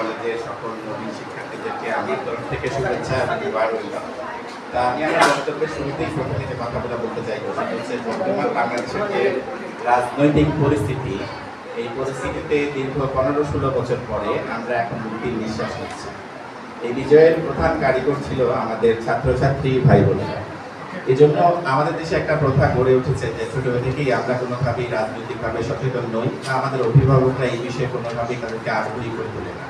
কলেজের সকল নবীন শিক্ষার্থীদেরকে আমার তরফ থেকে শুভেচ্ছা এবং দোয়া রইল। তা আমি আমার বক্তব্যের শুরুতেই প্রথমে যে কথাগুলো বলতে চাইব সেটা হচ্ছে বর্তমান বাংলাদেশের যে রাজনৈতিক পরিস্থিতি, এই পরিস্থিতিতে দীর্ঘ 15-16 বছর পরে আমরা এখন মুক্তির নিঃশ্বাস নিচ্ছি। এই বিজয়ের প্রধান কারিগর ছিল আমাদের ছাত্রছাত্রী ভাই বোনেরা। এই জন্য আমাদের দেশে একটা প্রথা গড়ে উঠেছে যে ছোটবেলা থেকেই আমরা কোনোভাবেই রাজনৈতিকভাবে সচেতন নই, বা আমাদের অভিভাবকরা এই বিষয়ে কোনোভাবেই তাদেরকে আগ্রহী করে তোলে না।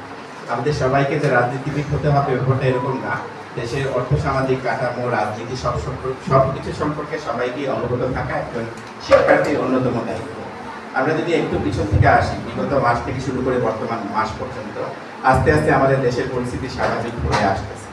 আমাদের সবাইকে যে রাজনীতিবিদ হতে হবে ব্যাপারটা এরকম না। দেশের অর্থসামাজিক কাঠামো, রাজনীতি সব কিছু সম্পর্কে সবাইকে অবগত থাকা একজন শিক্ষার্থীর অন্যতম দায়িত্ব। আমরা যদি একটু পিছন থেকে আসি, বিগত মাস থেকে শুরু করে বর্তমান মাস পর্যন্ত আস্তে আস্তে আমাদের দেশের পরিস্থিতি স্বাভাবিক হয়ে আসতেছে।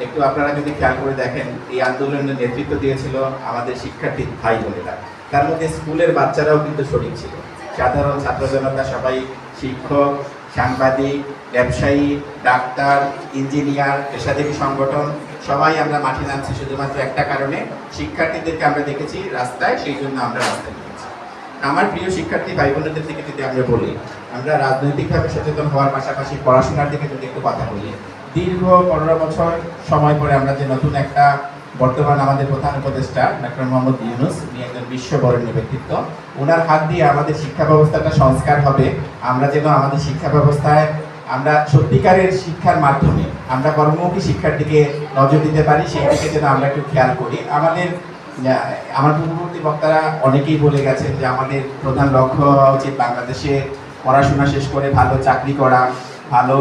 একটু আপনারা যদি খেয়াল করে দেখেন, এই আন্দোলনের নেতৃত্ব দিয়েছিল আমাদের শিক্ষার্থী ভাই বোনেরা। তার মধ্যে স্কুলের বাচ্চারাও কিন্তু শরিক ছিল। সাধারণ ছাত্র জনতা সবাই, শিক্ষক, সাংবাদিক, ব্যবসায়ী, ডাক্তার, ইঞ্জিনিয়ার, পেশাজীবী সংগঠন সবাই আমরা মাঠে নামছি শুধুমাত্র একটা কারণে, শিক্ষার্থীদেরকে আমরা দেখেছি রাস্তায়, সেই জন্য আমরা রাস্তায় নেমেছি। আমার প্রিয় শিক্ষার্থী ভাই বোনেদের দিকে যদি আমরা বলি, আমরা রাজনৈতিকভাবে সচেতন হওয়ার পাশাপাশি পড়াশোনার দিকে যদি একটু কথা বলি, দীর্ঘ 15 বছর সময় পরে আমরা যে নতুন একটা বর্তমান আমাদের প্রধান উপদেষ্টা ডক্টর মোহাম্মদ ইউনূস, উনি একজন বিশ্ববরেণ্য ব্যক্তিত্ব, ওনার হাত দিয়ে আমাদের শিক্ষা ব্যবস্থাটা সংস্কার হবে। আমরা যেন আমাদের শিক্ষা ব্যবস্থায় আমরা সত্যিকারের শিক্ষার মাধ্যমে আমরা কর্মমুখী শিক্ষার দিকে নজর দিতে পারি, সেই দিকে যেন আমরা একটু খেয়াল করি। আমার পূর্ববর্তী বক্তারা অনেকেই বলে গেছেন যে আমাদের প্রধান লক্ষ্য হওয়া উচিত বাংলাদেশে পড়াশোনা শেষ করে ভালো চাকরি করা, ভালো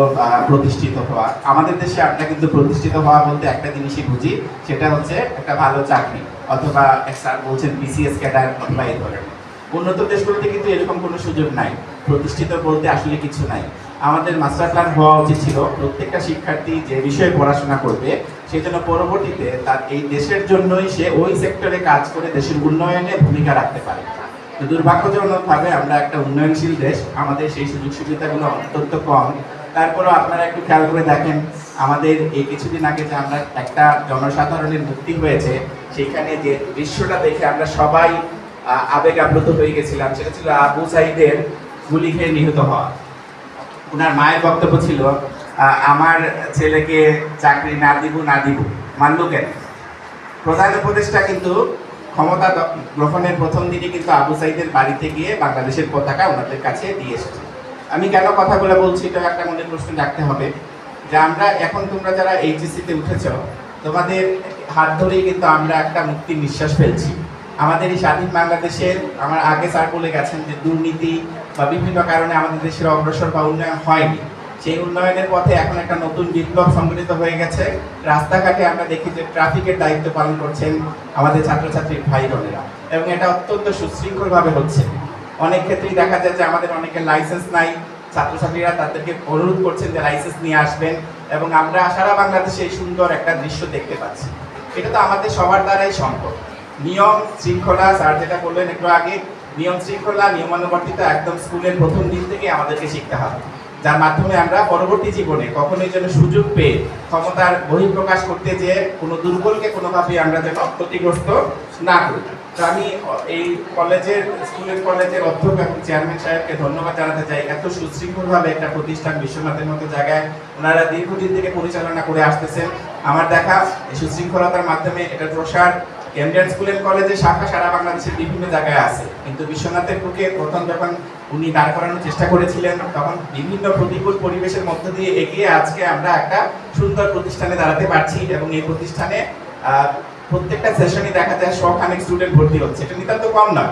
প্রতিষ্ঠিত হওয়া। আমাদের দেশে আমরা কিন্তু প্রতিষ্ঠিত হওয়া বলতে একটা জিনিসই বুঝি, সেটা হচ্ছে একটা ভালো চাকরি, অথবা স্যার বলছেন বিসিএস ক্যাডার অথবা এই ধরনের। উন্নত দেশগুলোতে কিন্তু এরকম কোনো সুযোগ নাই। প্রতিষ্ঠিত বলতে আসলে কিছু নাই। আমাদের মাস্টার প্ল্যান হওয়া উচিত ছিল প্রত্যেকটা শিক্ষার্থী যে বিষয়ে পড়াশোনা করবে সেই জন্য পরবর্তীতে তার এই দেশের জন্যই সে ওই সেক্টরে কাজ করে দেশের উন্নয়নে ভূমিকা রাখতে পারে। তো দুর্ভাগ্যজনকভাবে আমরা একটা উন্নয়নশীল দেশ, আমাদের সেই সুযোগ সুবিধাগুলো অত্যন্ত কম। তারপরেও আপনারা একটু খেয়াল করে দেখেন, আমাদের এই কিছুদিন আগে যে আমরা একটা জনসাধারণের মুক্তি হয়েছে, সেইখানে যে দৃশ্যটা দেখে আমরা সবাই আবেগ আপ্লুত হয়ে গেছিলাম, সেটা ছিল আবু সাইদের গুলি খেয়ে নিহত হওয়া। ওনার মায়ের বক্তব্য ছিল, আমার ছেলেকে চাকরি না দিব মানল কেন? প্রধান উপদেষ্টা কিন্তু ক্ষমতা গ্রহণের প্রথম দিনই কিন্তু আবু সাইদের বাড়িতে গিয়ে বাংলাদেশের পতাকা ওনাদের কাছে দিয়ে এসেছে। আমি কেন কথাগুলো বলছি, এটা একটা মনে প্রশ্ন রাখতে হবে যে আমরা এখন, তোমরা যারা এইচএসসিতে উঠেছ, তোমাদের হাত ধরেই কিন্তু আমরা একটা মুক্তির নিঃশ্বাস ফেলছি। আমাদের এই স্বাধীন বাংলাদেশের, আমার আগে স্যার বলে গেছেন যে দুর্নীতি বা বিভিন্ন কারণে আমাদের দেশের অগ্রসর বা উন্নয়ন হয়নি। সেই উন্নয়নের পথে এখন একটা নতুন বিপ্লব সংগঠিত হয়ে গেছে। রাস্তাঘাটে আমরা দেখি যে ট্রাফিকের দায়িত্ব পালন করছেন আমাদের ছাত্রছাত্রী ভাই বোনেরা, এবং এটা অত্যন্ত সুশৃঙ্খলভাবে হচ্ছে। অনেক ক্ষেত্রেই দেখা যায় যে আমাদের অনেকের লাইসেন্স নাই, ছাত্রছাত্রীরা তাদেরকে অনুরোধ করছেন যে লাইসেন্স নিয়ে আসবেন, এবং আমরা সারা বাংলাদেশে এই সুন্দর একটা দৃশ্য দেখতে পাচ্ছি। এটা তো আমাদের সবার দ্বারাই সম্ভব। নিয়ম শৃঙ্খলা, স্যার যেটা বললেন একটু আগে, নিয়ম শৃঙ্খলা, নিয়মানুবর্তিতা একদম স্কুলের প্রথম দিন থেকে আমাদেরকে শিখতে হবে, যার মাধ্যমে আমরা পরবর্তী জীবনে কখনোই যেন সুযোগ পেয়ে ক্ষমতার বহিঃপ্রকাশ করতে যেয়ে কোনো দুর্বলকে কোনোভাবেই আমরা যেন ক্ষতিগ্রস্ত না করি। তো আমি এই স্কুলের কলেজের অধ্যক্ষ এবং চেয়ারম্যান সাহেবকে ধন্যবাদ জানাতে চাই। এত সুশৃঙ্খলভাবে একটা প্রতিষ্ঠান বিশ্বনাথের মতো জায়গায় ওনারা দীর্ঘদিন থেকে পরিচালনা করে আসতেছেন। আমার দেখা এই সুশৃঙ্খলতার মাধ্যমে এটার প্রসার ইন্ডিয়ান স্কুল এন্ড কলেজের শাখা সারা বাংলাদেশের বিভিন্ন জায়গায় আছে, কিন্তু বিশ্বনাথের বুকে প্রথম যখন উনি দাঁড় করানোর চেষ্টা করেছিলেন, তখন বিভিন্ন প্রতিকূল পরিবেশের মধ্য দিয়ে এগিয়ে আজকে আমরা একটা সুন্দর প্রতিষ্ঠানে দাঁড়াতে পারছি। এবং এই প্রতিষ্ঠানে প্রত্যেকটা সেশনে দেখা যায় 100 স্টুডেন্ট ভর্তি হচ্ছে, এটা নিতান্ত কম না।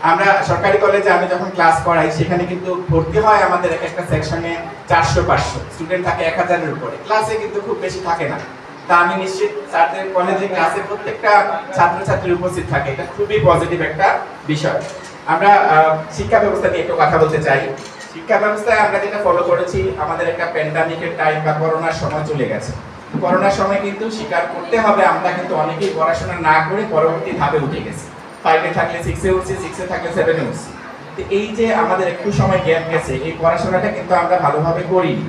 আমরা সরকারি কলেজে আমি যখন ক্লাস করাই, সেখানে কিন্তু ভর্তি হয় আমাদের একটা সেকশনে 400-500 স্টুডেন্ট থাকে 1000-এর উপরে, ক্লাসে কিন্তু খুব বেশি থাকে না। তা আমি নিশ্চিত স্যারদের কলেজে ক্লাসে প্রত্যেকটা ছাত্রছাত্রী উপস্থিত থাকে, এটা খুবই পজিটিভ একটা বিষয়। আমরা শিক্ষা ব্যবস্থা নিয়ে একটু কথা বলতে চাই। শিক্ষা ব্যবস্থায় আমরা যেটা ফলো করেছি, আমাদের একটা প্যান্ডামিকের টাইম বা করোনার সময় চলে গেছে। করোনার সময় কিন্তু স্বীকার করতে হবে, আমরা কিন্তু অনেকেই পড়াশোনা না করে পরবর্তী ধাপে উঠে গেছি। 5-এ থাকলে 6-এ উঠছি, 6-এ থাকলে 7-এ উঠছি। তো এই যে আমাদের একটু সময় গ্যাপ গেছে, এই পড়াশোনাটা কিন্তু আমরা ভালোভাবে করিনি।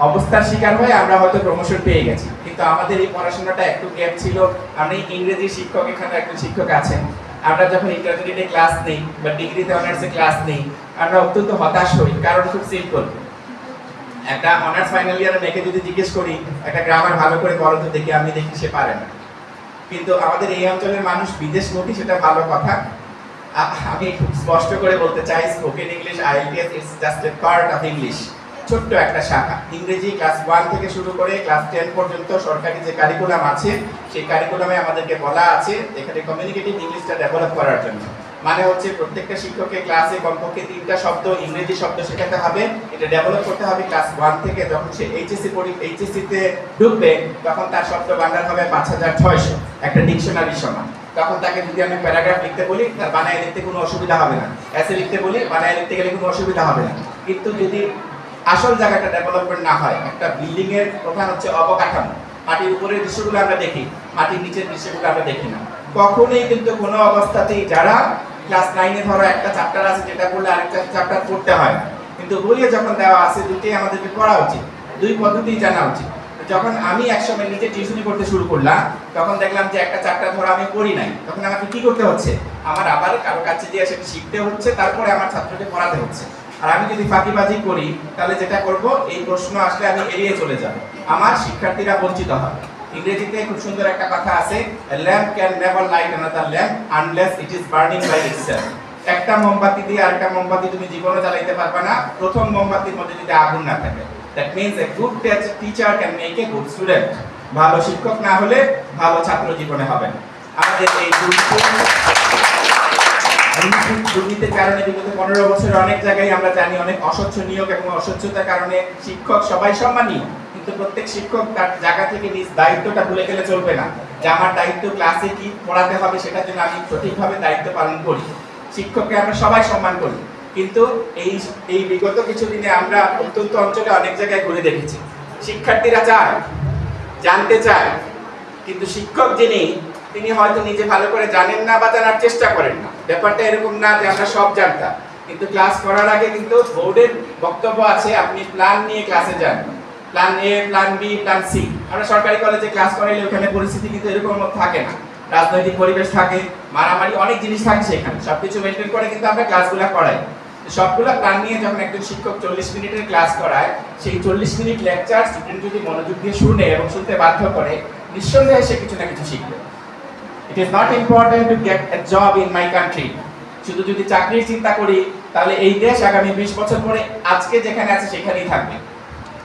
অবস্থার শিকার হয়ে আমরা হয়তো প্রমোশন পেয়ে গেছি, কিন্তু আমাদের এই পড়াশোনাটা একটু গ্যাপ ছিল। আমি ইংরেজি শিক্ষক, এখানে একজন শিক্ষক আছেন, আমরা যখন ইন্টারমিডিয়েটে ক্লাস নেই বা ডিগ্রিতে অনার্সে ক্লাস নেই, আমরা অত্যন্ত হতাশ হই। কারণ খুব সিম্পল, একটা অনার্স ফাইনাল ইয়ারে মেয়েকে যদি জিজ্ঞেস করি একটা গ্রামার ভালো করে করো তো দেখি, আমি দেখি সে পারে না। কিন্তু আমাদের এই অঞ্চলের মানুষ বিদেশমুখী, সেটা ভালো কথা। আমি খুব স্পষ্ট করে বলতে চাই, spoken English IELTS it's just a part of English, ছোট্ট একটা শাখা। ইংরেজি ক্লাস 1 থেকে শুরু করে ক্লাস 10 পর্যন্ত সরকারি যে কারিকুলাম আছে, সেই কারিকুলামে আমাদেরকে বলা আছে এখানে কমিউনিকেটিভ ইংলিশটা ডেভেলপ করার জন্য। মানে হচ্ছে প্রত্যেকটা শিক্ষককে ক্লাসে কমপক্ষে 3টা শব্দ, ইংরেজি শব্দ শেখাতে হবে। এটা ডেভেলপ করতে হবে ক্লাস 1 থেকে। যখন সে এইচএসসি-তে ঢুকবে তখন তার শব্দ ভান্ডার হবে 5600, একটা ডিকশনারি সমান। তখন তাকে যদি আমি প্যারাগ্রাফ লিখতে বলি, তার বানায় লিখতে কোনো অসুবিধা হবে না। এসে লিখতে বলি, বানায় লিখতে গেলে কোনো অসুবিধা হবে না। কিন্তু যদি আসল জায়গাটা ডেভেলপমেন্ট না হয়, একটা বিল্ডিং এর প্রধান হচ্ছে অবকাঠামো। মাটির উপরের দৃশ্যগুলো আমরা দেখি, মাটির নিচের দৃশ্যগুলো আমরা দেখি না। কখনোই কিন্তু কোনো অবস্থাতেই যারা ক্লাস 9-এ ধরো একটা চ্যাপ্টার আছে যেটা পড়লে আরেকটা চ্যাপ্টার পড়তে হয় না, কিন্তু বইয়ে যখন দেওয়া আছে দুটোই আমাদেরকে পড়া উচিত, দুই পদ্ধতিই জানা উচিত। যখন আমি একসময় নিজে টিউশনি করতে শুরু করলাম, তখন দেখলাম যে একটা চ্যাপ্টার ধরো আমি পড়ি নাই, তখন আমাকে কি করতে হচ্ছে, আমার আবার কারো কাছে দিয়ে সেটা শিখতে হচ্ছে, তারপরে আমার ছাত্রকে পড়াতে হচ্ছে। আর আমি যদি ফাঁকিবাজি করি তাহলে যেটা করব, এই প্রশ্ন আসলে আমি এড়িয়ে চলে যাব, আমার শিক্ষার্থীরা বঞ্চিত হবে। ইংরেজিতে খুব সুন্দর একটা কথা আছে, a lamp can never light another lamp unless it is burning by itself। একটা মোমবাতি দিয়ে আরেকটা মোমবাতি তুমি জীবনে জ্বালাইতে পারবে না প্রথম মোমবাতির মধ্যে যদি আগুন না থাকে। That means a good teacher can make a good student। ভালো শিক্ষক না হলে ভালো ছাত্র জীবনে হবে না। আমাদের এই দুর্নীতির কারণে বিগত 15 বছরে অনেক জায়গায় আমরা জানি অনেক অস্বচ্ছ নিয়োগ এবং অস্বচ্ছতার কারণে শিক্ষক সবাই সম্মানীয়, কিন্তু প্রত্যেক শিক্ষক তার জায়গা থেকে নিজ দায়িত্বটা ভুলে গেলে চলবে না, যে আমার দায়িত্ব ক্লাসে কি পড়াতে হবে সেটার জন্য আমি সঠিকভাবে দায়িত্ব পালন করি। শিক্ষককে আমরা সবাই সম্মান করি, কিন্তু এই বিগত কিছুদিনে আমরা অত্যন্ত অঞ্চলে অনেক জায়গায় ঘুরে দেখেছি, শিক্ষার্থীরা চায়, জানতে চায়, কিন্তু শিক্ষক তিনি হয়তো নিজে ভালো করে জানেন না বা জানার চেষ্টা করেন না। ব্যাপারটা এরকম না যে আমরা সব জানতাম, কিন্তু ক্লাস করার আগে কিন্তু বোর্ডের বক্তব্য আছে আপনি প্ল্যান নিয়ে ক্লাসে যান, plan A, plan B, plan C. আমরা সরকারি কলেজে ক্লাস করাইলে ওখানে পরিস্থিতি কিন্তু এরকম থাকে না, রাজনৈতিক পরিবেশ থাকে, মারামারি, অনেক জিনিস থাকে সেখানে, সবকিছু মেনটেন করে কিন্তু আমরা ক্লাসগুলো করাই। সবগুলো প্ল্যান নিয়ে যখন একজন শিক্ষক 40 মিনিটের ক্লাস করায়, সেই 40 মিনিট লেকচার স্টুডেন্ট যদি মনোযোগ দিয়ে শুনে এবং শুনতে বাধ্য করে, নিঃসন্দেহে সে কিছু না কিছু শিখবে। It is not important to get a job in my country। শুধু যদি চাকরির চিন্তা করি তাহলে এই দেশ আগামী 20 বছর পরে আজকে যেখানে আছে সেখানেই থাকবে,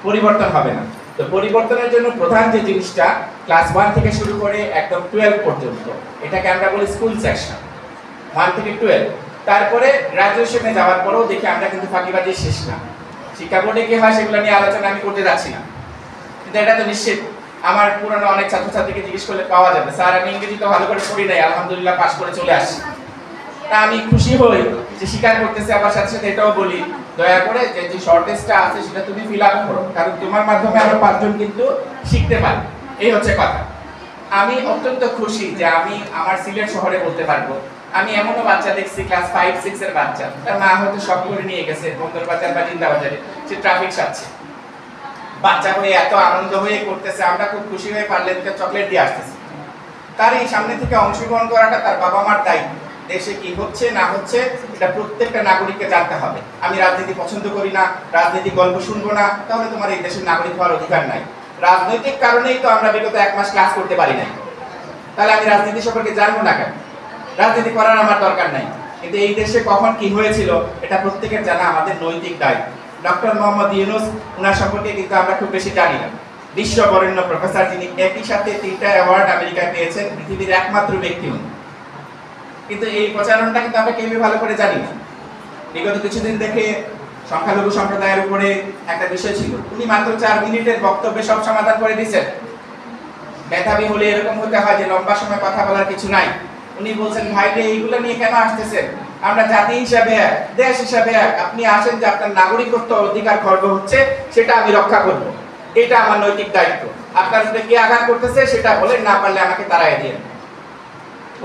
পরিবর্তন হবে না। তো পরিবর্তনের জন্য প্রধান যে জিনিসটা, ক্লাস 1 থেকে শুরু করে একদম 12 পর্যন্ত, এটাকে আমরা বলি স্কুল সেকশন, 1 থেকে 12। তারপরে গ্রাজুয়েশনে যাওয়ার পরেও দেখি আমরা কিন্তু ফাঁকিবাজি শেষ না। শিক্ষা বোর্ডে কি হয় সেগুলো নিয়ে আলোচনা আমি করতে যাচ্ছি না, কিন্তু এটা তো নিশ্চিত আমার পুরনো অনেক ছাত্রছাত্রীকে জিজ্ঞেস করলে পাওয়া যাবে, স্যার আমি ইংরেজি তো ভালো করে পড়ি নাই, আলহামদুলিল্লাহ পাস করে চলে আসি। তা আমি খুশি হই যে স্বীকার করতেছে, আবার সাথে সাথে এটাও বলি দয়া করে যে শর্টেজটা আছে সেটা তুমি ফিল আপ করো, কারণ তোমার মাধ্যমে আরো 5 জন কিন্তু শিখতে পারে। এই হচ্ছে কথা। আমি অত্যন্ত খুশি যে আমি আমার সিলেট শহরে বলতে পারবো, আমি এমনও বাচ্চা দেখছি ক্লাস 5-6 এর বাচ্চা, তার মা হয়তো সব করে নিয়ে গেছে বন্দর বাজার বা জিন্দা বাজারে, সে ট্রাফিক সাথে বাচ্চা হয়ে এত আনন্দ হয়ে করতেছে, আমরা খুব খুশি হয়ে পারলে চকলেট দিয়ে আসতেছি। তার এই সামনে থেকে অংশগ্রহণ করাটা তার বাবা মার দায়িত্ব। দেশে কি হচ্ছে না হচ্ছে এটা প্রত্যেকটা নাগরিককে জানতে হবে। আমি রাজনীতি পছন্দ করি না, রাজনীতি গল্প শুনবো না, তাহলে তোমার এই দেশের নাগরিক হওয়ার অধিকার নাই। রাজনৈতিক কারণেই তো আমরা বিগত 1 মাস ক্লাস করতে পারি নাই, তাহলে আমি রাজনীতি সম্পর্কে জানবো না কেন? রাজনীতি করার আমার দরকার নাই, কিন্তু এই দেশে কখন কি হয়েছিল এটা প্রত্যেকের জানা আমাদের নৈতিক দায়িত্ব। ডক্টর মোহাম্মদ ইউনূস, ওনার সম্পর্কে কিন্তু আমরা খুব বেশি জানি না। বিশ্ব বরেণ্য প্রফেসর, যিনি একই সাথে 3টা অ্যাওয়ার্ড আমেরিকায় পেয়েছেন, পৃথিবীর একমাত্র ব্যক্তি উনি। কিন্তু এই প্রচারণটা কিন্তু আমরা কেউই ভালো করে জানি না। বিগত কিছুদিন দেখে সংখ্যালঘু সম্প্রদায়ের উপরে একটা বিষয় ছিল, উনি মাত্র 4 মিনিটের বক্তব্যে সব সমাধান করে দিয়েছেন। মেধাবী হলে এরকম হতে হয় যে লম্বা সময় কথা বলার কিছু নাই। উনি বলছেন ভাইরে এইগুলো নিয়ে কেন আসতেছেন, আমরা জাতি হিসাবে এক, দেশ হিসাবে এক, আপনি আসেন যে আপনার নাগরিকত্ব অধিকার খর্ব হচ্ছে সেটা আমি রক্ষা করব, এটা আমার নৈতিক দায়িত্ব। আপনার উপরে কি আঘাত করতেছে সেটা বলেন, না পারলে আমাকে তাড়াই দিন।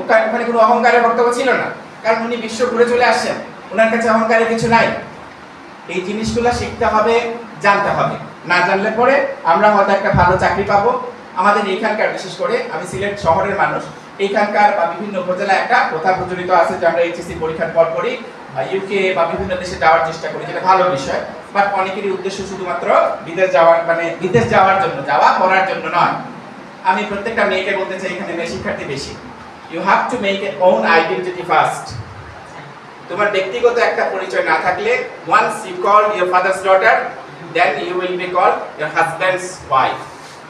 ওখানে কোনো অহংকারের বক্তব্য ছিল না, কারণ উনি বিশ্ব ঘুরে চলে আসছেন, ওনার কাছে অহংকারের কিছু নাই। এই জিনিসগুলো শিখতে হবে, জানতে হবে, না জানলে পরে আমরা হয়তো একটা ভালো চাকরি পাবো। আমাদের এইখানকার, বিশেষ করে আমি সিলেট শহরের মানুষ, এইখানকার বা বিভিন্ন উপজেলায় একটা প্রথা প্রচলিত আছে যে আমরা এইচএসসি পরীক্ষার পর করি ইউকে বা বিভিন্ন দেশে যাওয়ার চেষ্টা করি, যেটা ভালো বিষয়। বাট অনেকেরই উদ্দেশ্য শুধুমাত্র বিদেশ যাওয়ার, মানে বিদেশ যাওয়ার জন্য, যাওয়া পড়ার জন্য নয়। আমি প্রত্যেকটা মেয়েকে বলতে চাই, এখানে মেয়ে শিক্ষার্থী বেশি, you have to make a own identity first. তোমার ব্যক্তিগত একটা পরিচয় না থাকলে, once you call your father's daughter, then you will be call your husband's wife.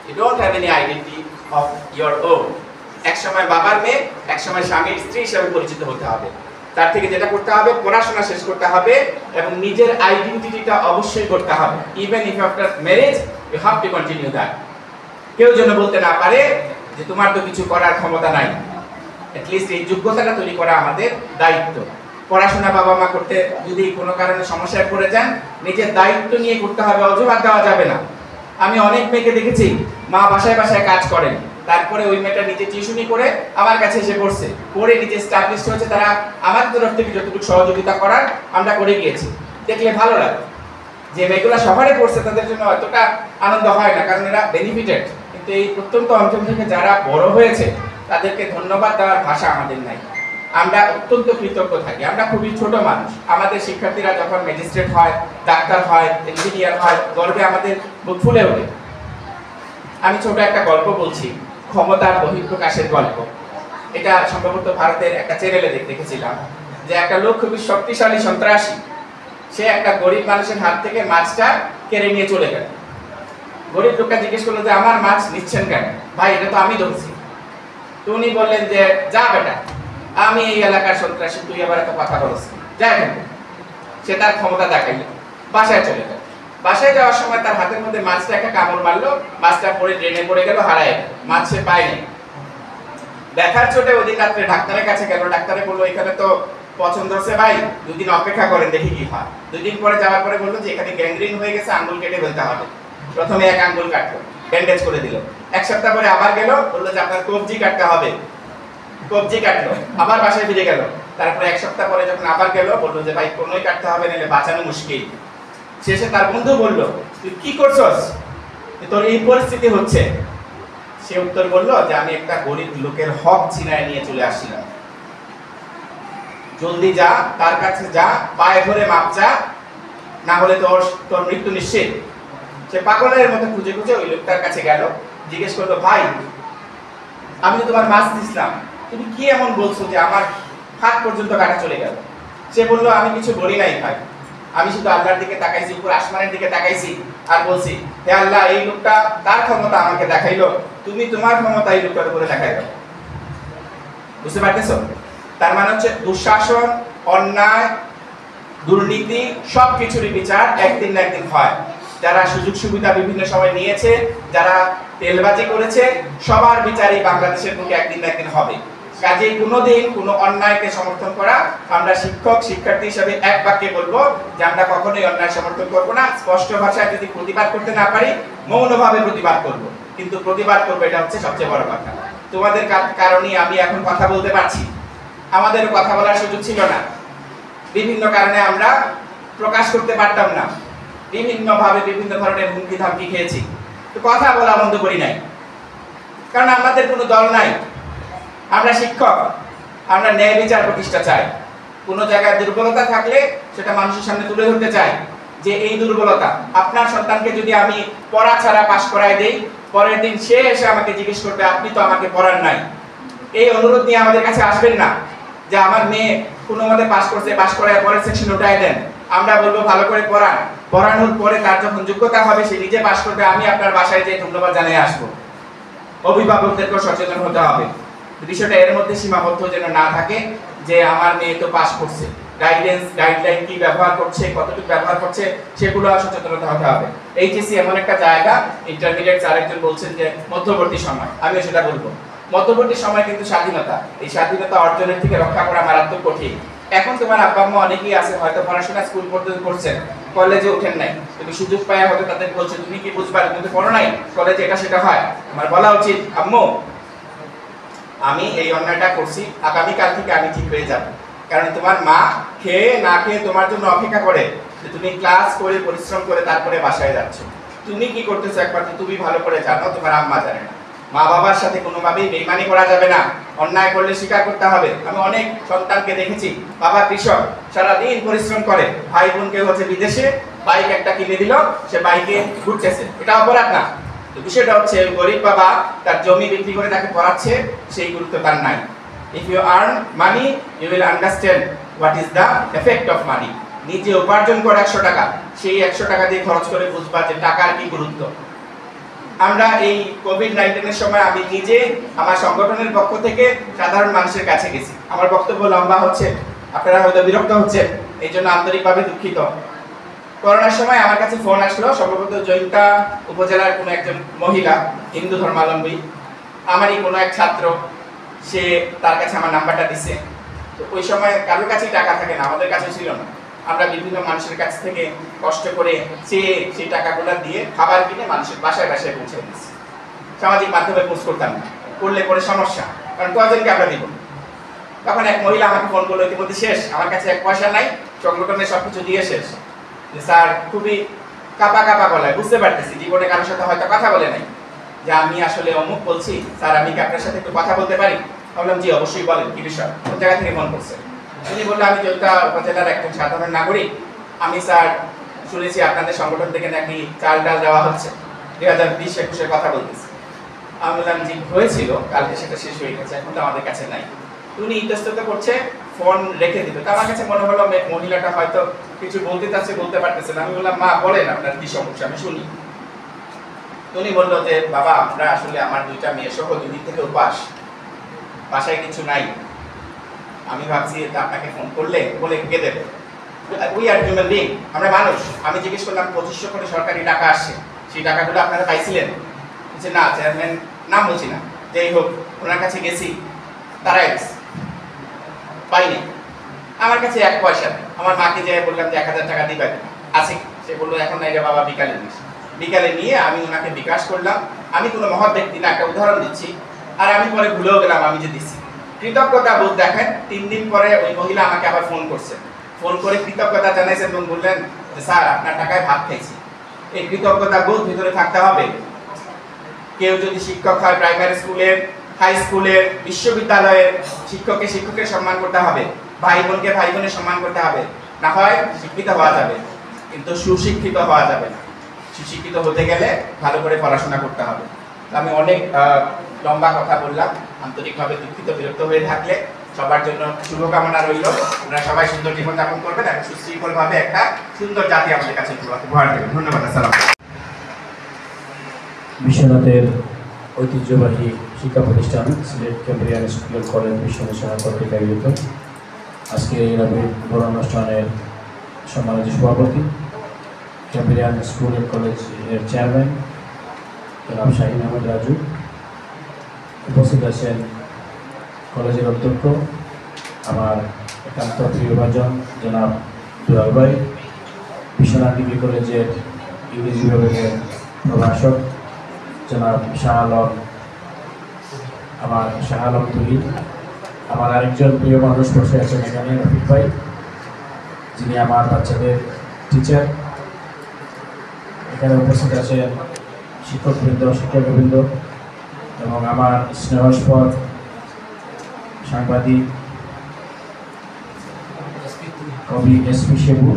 You don't have any identity of your own. এক সময় বাবার মেয়ে, এক সময় স্বামীর স্ত্রী হিসেবে পরিচিত হতে হবে। তার থেকে যেটা করতে হবে, পড়াশোনা শেষ করতে হবে এবং নিজের আইডেন্টিটিটা অবশ্যই করতে হবে। Even if after marriage you have to continue that. কেউ যেন বলতে না পারে যে তোমার তো কিছু করার ক্ষমতা নাই। অ্যাটলিস্ট এই যোগ্যতাটা তৈরি করা আমাদের দায়িত্ব। পড়াশোনা বাবা মা করতে যদি কোনো কারণে সমস্যায় পড়ে যান, নিজের দায়িত্ব নিয়ে করতে হবে, অজুহাত দেওয়া যাবে না। আমি অনেক মেয়েকে দেখেছি, মা বাসায় বাসায় কাজ করেন, তারপরে ওই মেয়েটা নিজে টিউশনি করে আমার কাছে এসে পড়ছে, পড়ে নিজে স্টাবলিশ হয়েছে। তারা আমার তরফ থেকে যতটুকু সহযোগিতা করার আমরা করে গিয়েছি। দেখলে ভালো লাগে যে মেয়েগুলা শহরে পড়ছে, তাদের জন্য অতটা আনন্দ হয় না, কারণ এরা বেনিফিটেড। কিন্তু এই প্রত্যন্ত অঞ্চল থেকে যারা বড় হয়েছে, তাদেরকে ধন্যবাদ দেওয়ার ভাষা আমাদের নাই। আমরা অত্যন্ত কৃতজ্ঞ থাকি। আমরা খুবই ছোট মানুষ। আমাদের শিক্ষার্থীরা যখন ম্যাজিস্ট্রেট হয়, ডাক্তার হয়, ইঞ্জিনিয়ার হয়, গর্বে আমাদের বুক ফুলে ওঠে। আমি ছোট একটা গল্প বলছি, ক্ষমতার বহিঃপ্রকাশের গল্প। এটা সম্ভবত ভারতের একটা চ্যানেলে দেখেছিলাম, যে একটা লোক খুবই শক্তিশালী সন্ত্রাসী, সে একটা গরিব মানুষের হাত থেকে মাছটা কেড়ে নিয়ে চলে গেল। গরিব লোকটা জিজ্ঞেস করলো যে আমার মাছ নিচ্ছেন কেন? ভাই, এটা তো আমি ধরছি। তো উনি বললেন যে যা বেটা, আমি এই এলাকার সন্ত্রাসী, তুই আবার এত কথা বলছিস, যা এখান থেকে। সে তার ক্ষমতা দেখাইল, বাসায় চলে গেল। বাসায় যাওয়ার সময় তার হাতের মধ্যে মাছটা একটা কামড় মারলো, মাছটা পড়ে ড্রেনে পড়ে গেল, হারায় গেল, মাছ সে পায়নি। দেখার চোটে ওদিন রাত্রে ডাক্তারের কাছে গেল। ডাক্তারে বললো এখানে তো পছন্দ হচ্ছে ভাই, 2 দিন অপেক্ষা করেন, দেখি কি হয়। 2 দিন পরে যাওয়ার পরে বললো যে এখানে গ্যাংগ্রিন হয়ে গেছে, আঙ্গুল কেটে ফেলতে হবে। প্রথমে এক আঙ্গুল কাটলো, ব্যান্ডেজ করে দিল। 1 সপ্তাহ পরে আবার গেল, বললো যে আপনার কবজি কাটতে হবে। কবজি কাটলো, আবার বাসায় ফিরে গেল। তারপরে 1 সপ্তাহ পরে যখন আবার গেল, বললো যে ভাই কোনোই কাটতে হবে, নাহলে বাঁচানো মুশকিল। শেষে তার বন্ধু বললো তুই কি করছস, তোর এই পরিস্থিতি হচ্ছে? সে উত্তর বললো যে আমি একটা গরিব লোকের হক ছিনায় নিয়ে চলে আসছিলাম। জলদি যা, তার কাছে যা, পায়ে ধরে মাপ চা, না হলে তোর মৃত্যু নিশ্চিত। সে পাগলের মতো খুঁজে খুঁজে ওই লোকটার কাছে গেল, জিজ্ঞেস করলো ভাই, আমি তো তোমার মাছ দিছিলাম, তুমি কি এমন বলছো যে আমার হাত পর্যন্ত কাটা চলে গেল? সে বললো আমি কিছু বলি নাই ভাই, আমি শুধু আল্লাহর দিকে তাকাইছি, উপর আসমানের দিকে তাকাইছি, আর বলছি হে আল্লাহ, এই লোকটা তার ক্ষমতা আমাকে দেখাইলো, তুমি তোমার ক্ষমতা এই লোকটার উপরে দেখাইলো। বুঝতে পারতেছো? তার মানে হচ্ছে দুঃশাসন, অন্যায়, দুর্নীতি সবকিছুরই বিচার একদিন না একদিন হয়। যারা সুযোগ সুবিধা বিভিন্ন সময় নিয়েছে, যারা তেলবাজি করেছে, সবার বিচারই বাংলাদেশের বুকে একদিন না একদিন হবে। কাজেই কোনোদিন কোনো অন্যায়কে সমর্থন করা, আমরা শিক্ষক শিক্ষার্থী হিসেবে এক বাক্যে বলবো যে আমরা কখনোই অন্যায় সমর্থন করব না। স্পষ্ট ভাষায় যদি প্রতিবাদ করতে না পারি, মৌনভাবে প্রতিবাদ করব, কিন্তু প্রতিবাদ করবো, এটা হচ্ছে সবচেয়ে বড় কথা। তোমাদের কারণে আমি এখন কথা বলতে পারছি, আমাদের কথা বলার সুযোগ ছিল না। বিভিন্ন কারণে আমরা প্রকাশ করতে পারতাম না, বিভিন্নভাবে বিভিন্ন ধরনের হুমকি ধামকি খেয়েছি, তো কথা বলা বন্ধ করি নাই, কারণ আমাদের কোনো দল নাই। আমরা শিক্ষক, আমরা ন্যায় বিচার প্রতিষ্ঠা চাই। কোনো জায়গায় দুর্বলতা থাকলে সেটা মানুষের সামনে তুলে ধরতে চাই, যে এই দুর্বলতা। আপনার সন্তানকে যদি আমি পড়া ছাড়া পাশ করায় দেই, পরের দিন সে এসে আমাকে জিজ্ঞেস করবে আপনি তো আমাকে পড়ান নাই। এই অনুরোধ নিয়ে আমাদের কাছে আসবেন না যে আমার মেয়ে কোনো মতে পাশ করছে, পাশ করায় পরের সেকশন উঠায় দেন। আমরা বলবো ভালো করে পড়ান, পড়ানোর পরে তার যখন যোগ্যতা হবে, সে নিজে পাশ করবে, আমি আপনার বাসায় যেয়ে ধন্যবাদ জানিয়ে আসবো। অভিভাবকদেরকেও সচেতন হতে হবে, বিষয়টা এর মধ্যে সীমাবদ্ধ যেন না থাকে যে আমার মেয়ে তো পাস করছে। গাইডলাইন কি ব্যবহার করছে, কতটুকু ব্যবহার করছে, সেগুলো সচেতনতা হতে হবে। এইচএসসি এমন একটা জায়গা, ইন্টারমিডিয়েট আরেকজন বলছেন যে মধ্যবর্তী সময়, আমিও সেটা বলবো। মধ্যবর্তী সময় কিন্তু স্বাধীনতা, এই স্বাধীনতা অর্জনের থেকে রক্ষা করা মারাত্মক কঠিন। এখন তোমার আব্বা আম্মা অনেকেই আছে হয়তো পড়াশোনা স্কুল পর্যন্ত করছেন, কলেজে ওঠেন নাই, তুমি সুযোগ পায় হয়তো তাদের বলছো তুমি কি বুঝবা, তুমি তো পড়ো নাই, কলেজে এটা সেটা হয়। আমার বলা উচিত আম্মু আমি এই অন্যায়টা করছি, আগামীকাল থেকে আমি ঠিক হয়ে যাব। কারণ তোমার মা খেয়ে না খেয়ে তোমার জন্য অপেক্ষা করে, যে তুমি ক্লাস করে পরিশ্রম করে তারপরে বাসায় যাচ্ছ। তুমি কি করতেছো একবার তো তুমি ভালো করে জানো, তোমার আম্মা জানে না। মা বাবার সাথে কোনোভাবেই বেইমানি করা যাবে না, অন্যায় করলে স্বীকার করতে হবে। আমি অনেক সন্তানকে দেখেছি, বাবা কৃষক, সারাদিন পরিশ্রম করে, ভাই বোন কেউ হচ্ছে বিদেশে, বাইক একটা কিনে দিল, সে বাইকে ঘুরতেছে, এটা অপরাধ না। তো বিষয়টা হচ্ছে গরিব বাবা তার জমি বিক্রি করে তাকে পড়াচ্ছে, সেই গুরুত্ব তার নাই। If you earn money you will understand what is the effect of money. নিজে উপার্জন করে 100 টাকা, সেই 100 টাকা দিয়ে খরচ করে বুঝবা যে টাকার কি গুরুত্ব। আমরা এই কোভিড-19 সময় আমি নিজে আমার সংগঠনের পক্ষ থেকে সাধারণ মানুষের কাছে গেছি। আমার বক্তব্য লম্বা হচ্ছে, আপনারা হয়তো বিরক্ত হচ্ছেন, এই জন্য আন্তরিকভাবে দুঃখিত। করোনার সময় আমার কাছে ফোন আসলো, সম্ভবত জয়ন্তা উপজেলার কোনো একজন মহিলা হিন্দু ধর্মাবলম্বী, আমারই কোনো এক ছাত্র, সে তার কাছে আমার নাম্বারটা দিছে। তো ওই সময় কারোর কাছেই টাকা থাকে না, আমাদের কাছে ছিল না। আমরা বিভিন্ন মানুষের কাছ থেকে কষ্ট করে চেয়ে সেই টাকাগুলো দিয়ে খাবার কিনে মানুষের বাসায় বাসায় পৌঁছে দিচ্ছি। সামাজিক মাধ্যমে পোস্ট করতাম না, করলে পরে সমস্যা, কারণ কয়জনকে আমরা দিব। তখন এক মহিলা আমাকে ফোন করলো, ইতিমধ্যে শেষ, আমার কাছে 1 পয়সা নাই, সংগঠনের সবকিছু দিয়ে শেষ। স্যার খুবই কাপা কাপা গলায়, বুঝতে পারতেছি জীবনে কারোর সাথে হয়তো কথা বলে নাই, যে আমি আসলে অমুক বলছি, স্যার আমি কি আপনার সাথে একটু কথা বলতে পারি? বললাম জি অবশ্যই, বলেন কি বিষয়, কোন জায়গা থেকে ফোন করছেন? তিনি বললেন আমি জয়ন্তা উপজেলার একজন সাধারণ নাগরিক, আমি স্যার শুনেছি আপনাদের সংগঠন থেকে নাকি চাল ডাল দেওয়া হচ্ছে, 2020-21-এর কথা বলতেছি। আমি বললাম জি হয়েছিল, কালকে সেটা শেষ হয়ে গেছে, এখন তো আমাদের কাছে নাই। উনি ইতস্তত করছে, ফোন রেখে দিবে। তো আমার কাছে মনে হলো মহিলাটা হয়তো কিছু বলতে চাচ্ছে, বলতে পারতেছে না। আমি বললাম মা বলেন আপনার কি সমস্যা, আমি শুনি। উনি বললো যে বাবা আমরা আসলে আমার 2টা মেয়ে সহ 2 দিন থেকে উপাস, বাসায় কিছু নাই, আমি ভাবছি আপনাকে ফোন করলে বলে কে দেবে, উই আর হিউম্যান বিং, আমরা মানুষ। আমি জিজ্ঞেস করলাম 2500 করে সরকারি টাকা আসছে, সেই টাকাগুলো আপনারা পাইছিলেন? বলছে না চেয়ারম্যান, নাম বলছি না, যাই হোক ওনার কাছে গেছি, তারাই পাইনি। আমার কাছে 1 পয়সা নেই। আমার মাকে যেয়ে বললাম যে 1000 টাকা দিবা আছে, সে বললো এখন নাই রে বাবা, বিকালে নিস। বিকালে নিয়ে আমি ওনাকে বিকাশ করলাম। আমি কোনো মহৎ ব্যক্তি না, একটা উদাহরণ দিচ্ছি, আর আমি পরে ভুলেও গেলাম আমি যে দিচ্ছি। কৃতজ্ঞতা বোধ দেখেন, 3 দিন পরে ওই মহিলা আমাকে আবার ফোন করছে, ফোন করে কৃতজ্ঞতা জানাইছেন এবং বললেন যে স্যার আপনার টাকায় ভাত খাইছি। এই কৃতজ্ঞতা বোধ ভিতরে থাকতে হবে। কেউ যদি শিক্ষক হয়, প্রাইমারি স্কুলের, হাই স্কুলের, বিশ্ববিদ্যালয়ের, শিক্ষককে শিক্ষকের সম্মান করতে হবে, ভাই বোনকে ভাই বোনের সম্মান করতে হবে, না হয় শিক্ষিত হওয়া যাবে কিন্তু সুশিক্ষিত হওয়া যাবে না। সুশিক্ষিত হতে গেলে ভালো করে পড়াশোনা করতে হবে। আমি অনেক লম্বা কথা বললাম, আন্তরিকভাবে দুঃখিত, বিরক্ত হয়ে থাকলে সবার জন্য শুভকামনা রইল। আপনারা সবাই সুন্দর জীবনযাপন করবেন এবং সুশৃঙ্খলভাবে একটা সুন্দর জাতি আমাদের কাছে উপহার দেবেন। ধন্যবাদ। আসসালাম। বিশ্বনাথের ঐতিহ্যবাহী শিক্ষা প্রতিষ্ঠান Sylhet Cambrian school college Biswanath শাখা কর্তৃক আয়োজিত আজকে এই বড় অনুষ্ঠানের সম্মানিত সভাপতি, ক্যাম্ব্রিয়ান স্কুল এন্ড কলেজের চেয়ারম্যান জনাব শাহিন আহমেদ রাজু, উপস্থিত আছেন কলেজের অধ্যক্ষ আমার একান্ত প্রিয়ভাজন জনাব দুলাল ভাই, বিশ্বনাথ ডিগ্রি কলেজের ইংরেজি বিভাগের প্রভাষক জনাব শাহ আলম, আমার শাহ আলম তুহিন, আমার আরেকজন প্রিয় মানুষ বসে আছেন এখানে রফিক ভাই, যিনি আমার বাচ্চাদের টিচার। এখানে উপস্থিত আছেন শিক্ষকবৃন্দ, শিক্ষকবৃন্দ এবং আমার স্নেহস্পদ সাংবাদিক কবি এসপি শেবু।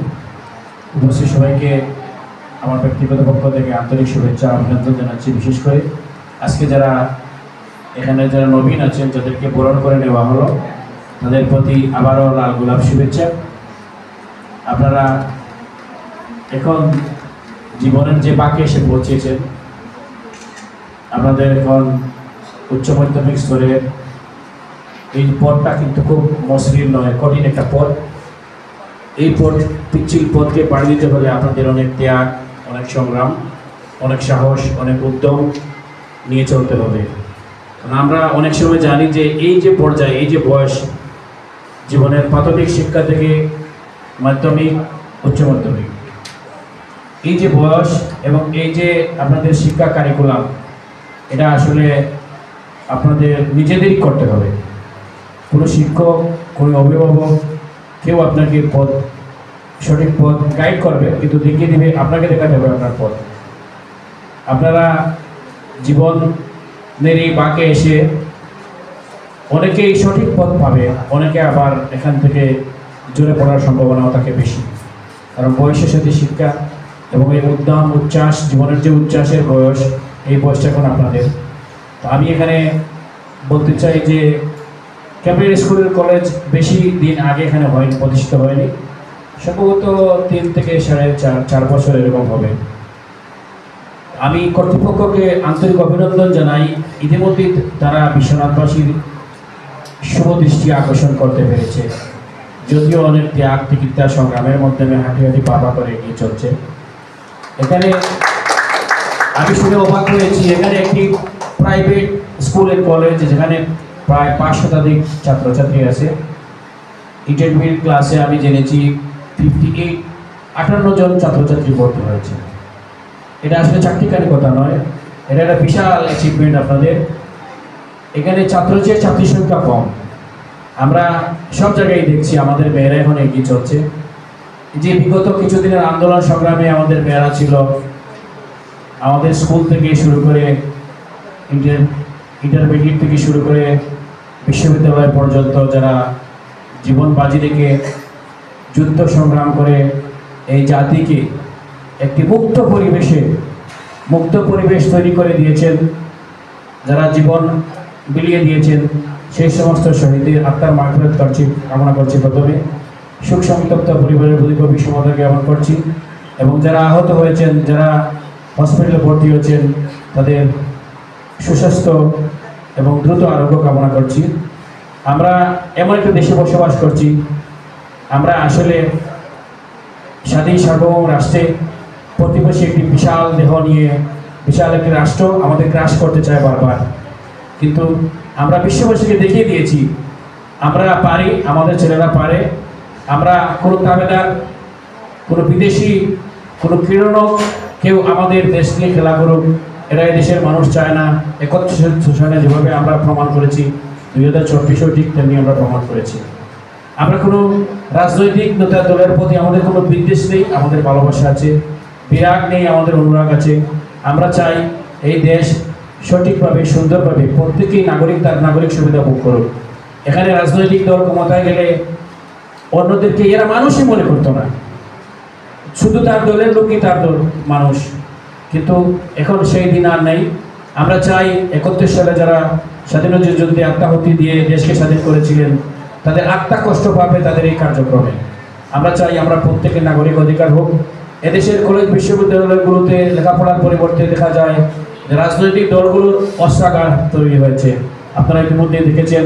উপস্থিত সবাইকে আমার ব্যক্তিগত পক্ষ থেকে আন্তরিক শুভেচ্ছা অভিনন্দন জানাচ্ছি। বিশেষ করে আজকে যারা এখানে যারা নবীন আছেন, যাদেরকে বরণ করে নেওয়া হলো, তাদের প্রতি আবারও লাল গোলাপ শুভেচ্ছা। আপনারা এখন জীবনের যে বাঁকে এসে পৌঁছেছেন, আপনাদের এখন উচ্চ মাধ্যমিক স্তরের এই পথটা কিন্তু খুব মসৃণ নয়, কঠিন একটা পথ। এই পথ, পিচ্ছিল পথকে পাড়ি দিতে হলে আপনাদের অনেক ত্যাগ, অনেক সংগ্রাম, অনেক সাহস, অনেক উদ্যম নিয়ে চলতে হবে। কারণ আমরা অনেক সময় জানি যে এই যে পর্যায়ে, এই যে বয়স, জীবনের প্রাথমিক শিক্ষা থেকে মাধ্যমিক, উচ্চ মাধ্যমিক, এই যে বয়স এবং এই যে আপনাদের শিক্ষা কারিকুলাম, এটা আসলে আপনাদের নিজেদেরই করতে হবে। কোনো শিক্ষক, কোনো অভিভাবক, কেউ আপনাকে পথ, সঠিক পথ গাইড করবে, কিন্তু দেখিয়ে দেবে, আপনাকে দেখাতে হবে আপনার পথ। আপনারা জীবনের এই বাঁকে এসে অনেকেই সঠিক পথ পাবে, অনেকে আবার এখান থেকে জোরে পড়ার সম্ভাবনাও থাকে বেশি, কারণ বয়সের সাথে শিক্ষা এবং এই উদ্যম উচ্ছ্বাস, জীবনের যে উচ্ছ্বাসের বয়স, এই বয়সটা এখন আপনাদের। তো আমি এখানে বলতে চাই যে ক্যাম্ব্রিজ স্কুল কলেজ বেশি দিন আগে এখানে হয়নি, প্রতিষ্ঠিত হয়নি, সম্ভবত 3 থেকে 4.5 বছর এরকম হবে। আমি কর্তৃপক্ষকে আন্তরিক অভিনন্দন জানাই, ইতিমধ্যে তারা বিশ্বনাথবাসীর শুভ দৃষ্টি আকর্ষণ করতে পেরেছে। যদিও অনেক ত্যাগ তিতিক্ষা সংগ্রামের মাধ্যমে হাঁটি হাঁটি পা করে এগিয়ে চলছে। এখানে আমি শুনে অবাক হয়েছি, এখানে একটি প্রাইভেট স্কুল এন্ড কলেজ যেখানে প্রায় 5 শতাধিক ছাত্রছাত্রী আছে। ইন্টারমিডিয়েট ক্লাসে আমি জেনেছি 58 জন ছাত্রছাত্রী ভর্তি হয়েছে। এটা আসলে চাকরিকারী কথা নয়, এটা একটা বিশাল অ্যাচিভমেন্ট আপনাদের। এখানে ছাত্রী সংখ্যা কম। আমরা সব জায়গায় দেখছি আমাদের মেয়েরা এখন এগিয়ে চলছে। যে বিগত কিছুদিনের আন্দোলন সংগ্রামে আমাদের মেয়েরা ছিল, আমাদের স্কুল থেকে শুরু করে ইন্টারমিডিয়েট থেকে শুরু করে বিশ্ববিদ্যালয় পর্যন্ত যারা জীবন বাজি রেখে যুদ্ধ সংগ্রাম করে এই জাতিকে একটি মুক্ত পরিবেশ তৈরি করে দিয়েছেন, যারা জীবন বিলিয়ে দিয়েছেন, সেই সমস্ত শহীদের আত্মার মাগফিরাত কামনা করছি। প্রথমে শোক সন্তপ্ত পরিবারের প্রতি গভীর সমবেদনা জ্ঞাপন করছি, এবং যারা আহত হয়েছেন, যারা হসপিটালে ভর্তি হয়েছেন, তাদের সুস্বাস্থ্য এবং দ্রুত আরোগ্য কামনা করছি। আমরা এমন একটা দেশে বসবাস করছি, আমরা আসলে স্বাধীন সার্বভৌম রাষ্ট্রে প্রতিবেশী একটি বিশাল দেহ নিয়ে বিশাল একটি রাষ্ট্র আমাদের গ্রাস করতে চায় বারবার, কিন্তু আমরা বিশ্ববাসীকে দেখিয়ে দিয়েছি আমরা পারি, আমাদের ছেলেরা পারে। আমরা কোনো তাবেদার, কোনো বিদেশি, কোনো ক্রীড়নক কেউ আমাদের দেশ নিয়ে খেলা করুক, এরা দেশের মানুষ চায় না। 31 সালে যেভাবে আমরা প্রমাণ করেছি, 2024 ঠিক তেমনি আমরা প্রমাণ করেছি। আমরা কোনো রাজনৈতিক নেতা দলের প্রতি আমাদের কোনো বিদ্বেষ নেই, আমাদের ভালোবাসা আছে, বিরাগ নেই, আমাদের অনুরাগ আছে। আমরা চাই এই দেশ সঠিকভাবে সুন্দরভাবে প্রত্যেকেই তার নাগরিক সুবিধা ভোগ করুক। এখানে রাজনৈতিক দল ক্ষমতায় গেলে অন্যদেরকে এরা মানুষই মনে করতো না, শুধু তার দলের লোকই তার দল মানুষ, কিন্তু এখন সেই দিন আর নেই। আমরা চাই 31 সালে যারা স্বাধীনতা যুদ্ধে আত্মাহুতি দিয়ে দেশকে স্বাধীন করেছিলেন, তাদের আত্মা কষ্ট পাবে তাদের এই কার্যক্রমে। আমরা চাই আমরা প্রত্যেকের নাগরিক অধিকার হোক। এদেশের কলেজ বিশ্ববিদ্যালয়গুলোতে লেখাপড়ার পরিবর্তে দেখা যায় যে রাজনৈতিক দলগুলোর অস্ত্রাগার তৈরি হয়েছে। আপনারা ইতিমধ্যে দেখেছেন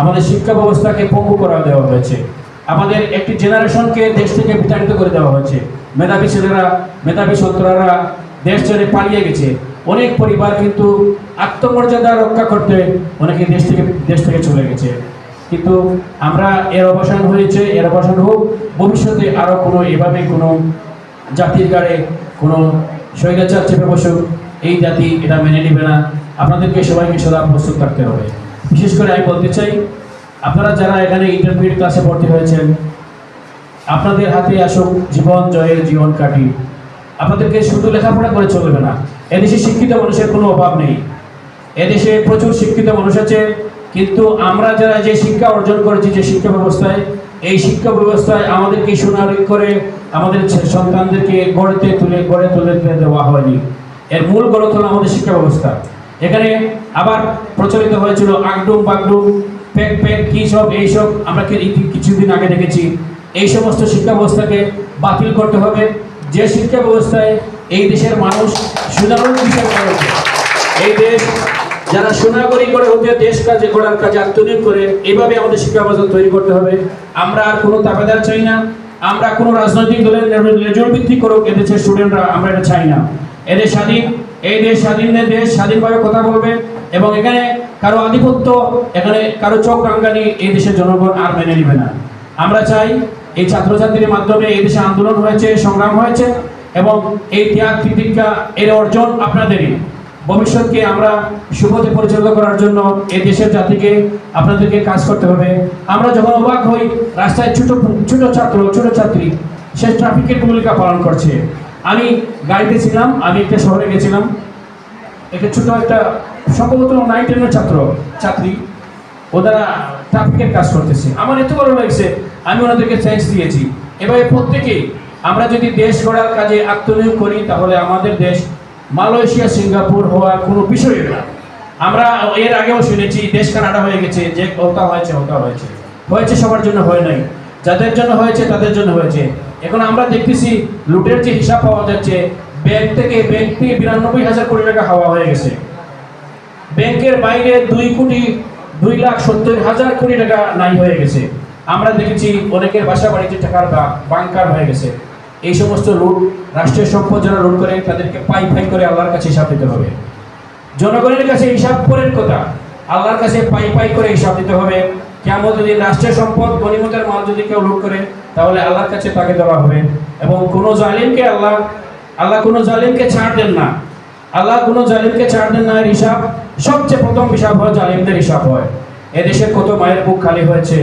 আমাদের শিক্ষা ব্যবস্থাকে পঙ্গু করা দেওয়া হয়েছে, আমাদের একটি জেনারেশনকে দেশ থেকে বিতাড়িত করে দেওয়া হয়েছে। মেধাবী ছেলেরা, মেধাবী ছাত্ররা দেশ ছেড়ে পালিয়ে গেছে। অনেক পরিবার কিন্তু আত্মমর্যাদা রক্ষা করতে অনেকে দেশ থেকে চলে গেছে। কিন্তু আমরা এর অবসান হয়েছে, এর অবসান হোক। ভবিষ্যতে আরও কোনো এভাবে কোনো জাতির গাড়ে কোনো স্বৈরাচার চেপে বসুক, এই জাতি এটা মেনে নেবে না। আপনাদেরকে সবাইকে সদা প্রস্তুত থাকতে হবে। বিশেষ করে আমি বলতে চাই, আপনারা যারা এখানে ইন্টারমিডিয়েট ক্লাসে ভর্তি হয়েছেন, আপনাদের হাতে আসুক জীবন জয়ের জীবন কাঠি। আপনাদেরকে শুধু লেখাপড়া করে চলবে না। এদেশে শিক্ষিত মানুষের কোনো অভাব নেই, এদেশে প্রচুর শিক্ষিত মানুষ আছে, কিন্তু আমরা যারা যে শিক্ষা অর্জন করেছি যে শিক্ষা ব্যবস্থায়, এই শিক্ষা ব্যবস্থায় আমাদেরকে সুনাগরিক করে আমাদের সন্তানদেরকে গড়ে তুলে দেওয়া হয়নি। এর মূল গড়ে তোলা আমাদের শিক্ষা ব্যবস্থা। এখানে আবার প্রচলিত হয়েছিল আগডুম বাগডুম প্যাক কী সব, এইসব আমরা কিছুদিন আগে দেখেছি। এই সমস্ত শিক্ষা ব্যবস্থাকে বাতিল করতে হবে। যে শিক্ষা ব্যবস্থায় এই দেশের মানুষ সুনাগরিক হিসেবে গড়ে ওঠে, এই দেশ যারা সুনাগরিক গড়ে ওঠে, দেশ কাজে গড়ার কাজে আত্মনিয়োগ করে, এইভাবে আমাদের শিক্ষা ব্যবস্থা তৈরি করতে হবে। আমরা আর কোনো তাবেদার চাই না, আমরা কোনো রাজনৈতিক দলের রেজাল্ট ভিত্তিক করুক এদেশের স্টুডেন্টরা, আমরা এটা চাই না। এদের স্বাধীন, এই দেশ স্বাধীন দেশ, স্বাধীনভাবে কথা বলবে, এবং এখানে কারো আধিপত্য, এখানে কারো চোখ রাঙ্গানি এই দেশের জনগণ আর মেনে নেবে না। আমরা চাই এই ছাত্রছাত্রীর মাধ্যমে এই দেশে আন্দোলন হয়েছে, সংগ্রাম হয়েছে, এবং এই ত্যাগ তিতিক্ষা এর অর্জন আপনাদেরই। ভবিষ্যৎকে আমরা সুপথে পরিচালিত করার জন্য এই দেশের জাতিকে আপনাদেরকে কাজ করতে হবে। আমরা যখন অবাক হই রাস্তায় ছোট ছাত্রী সে ট্রাফিকের ভূমিকা পালন করছে। আমি গাড়িতে ছিলাম, আমি একটা শহরে গেছিলাম, একটা ছোট একটা সম্ভবত 9-10 ছাত্রী ওরা ট্রাফিকের কাজ করতেছে। আমার এত ভালো লাগছে, আমি ওনাদেরকে থ্যাঙ্কস দিয়েছি। এভাবে প্রত্যেকেই আমরা যদি দেশ গড়ার কাজে আত্মনিয়োগ করি তাহলে আমাদের দেশ মালয়েশিয়া সিঙ্গাপুর হওয়ার কোনো বিষয় না। আমরা এর আগেও শুনেছি দেশ কানাডা হয়ে গেছে, যে ওটা হয়েছে হয়েছে সবার জন্য হয় নাই, যাদের জন্য হয়েছে তাদের জন্য হয়েছে। এখন আমরা দেখতেছি লুটের যে হিসাব পাওয়া যাচ্ছে, ব্যাংক থেকে 92,000 কোটি টাকা হাওয়া হয়ে গেছে। ব্যাংকের বাইরে 2,70,000 কোটি টাকা নাই হয়ে গেছে। আমরা দেখেছি অনেকের বাসা বাড়িতে টাকার বাংকার হয়ে গেছে। এই সমস্ত লুট, রাষ্ট্রীয় সম্পদ যারা লুট করে তাদেরকে পাই করে আল্লাহর কাছে হিসাব দিতে হবে। জনগণের কাছে হিসাব পরের কথা, আল্লাহর কাছে পাই করে হিসাব দিতে হবে। কিয়ামত দিন রাষ্ট্রীয় সম্পদ গনিমতের মাল যদি কেউ লুট করে তাহলে আল্লাহর কাছে তাকে দেওয়া হবে। এবং কোনো জালিমকে আল্লাহ কোনো জালিমকে ছাড় দেন না। আল্লাহ কোনো জালিমকে ছাড় দেন না। এর হিসাব সবচেয়ে প্রথম হিসাব হয় জালিমদের হিসাব হয়। এদেশের কত মায়ের বুক খালি হয়েছে।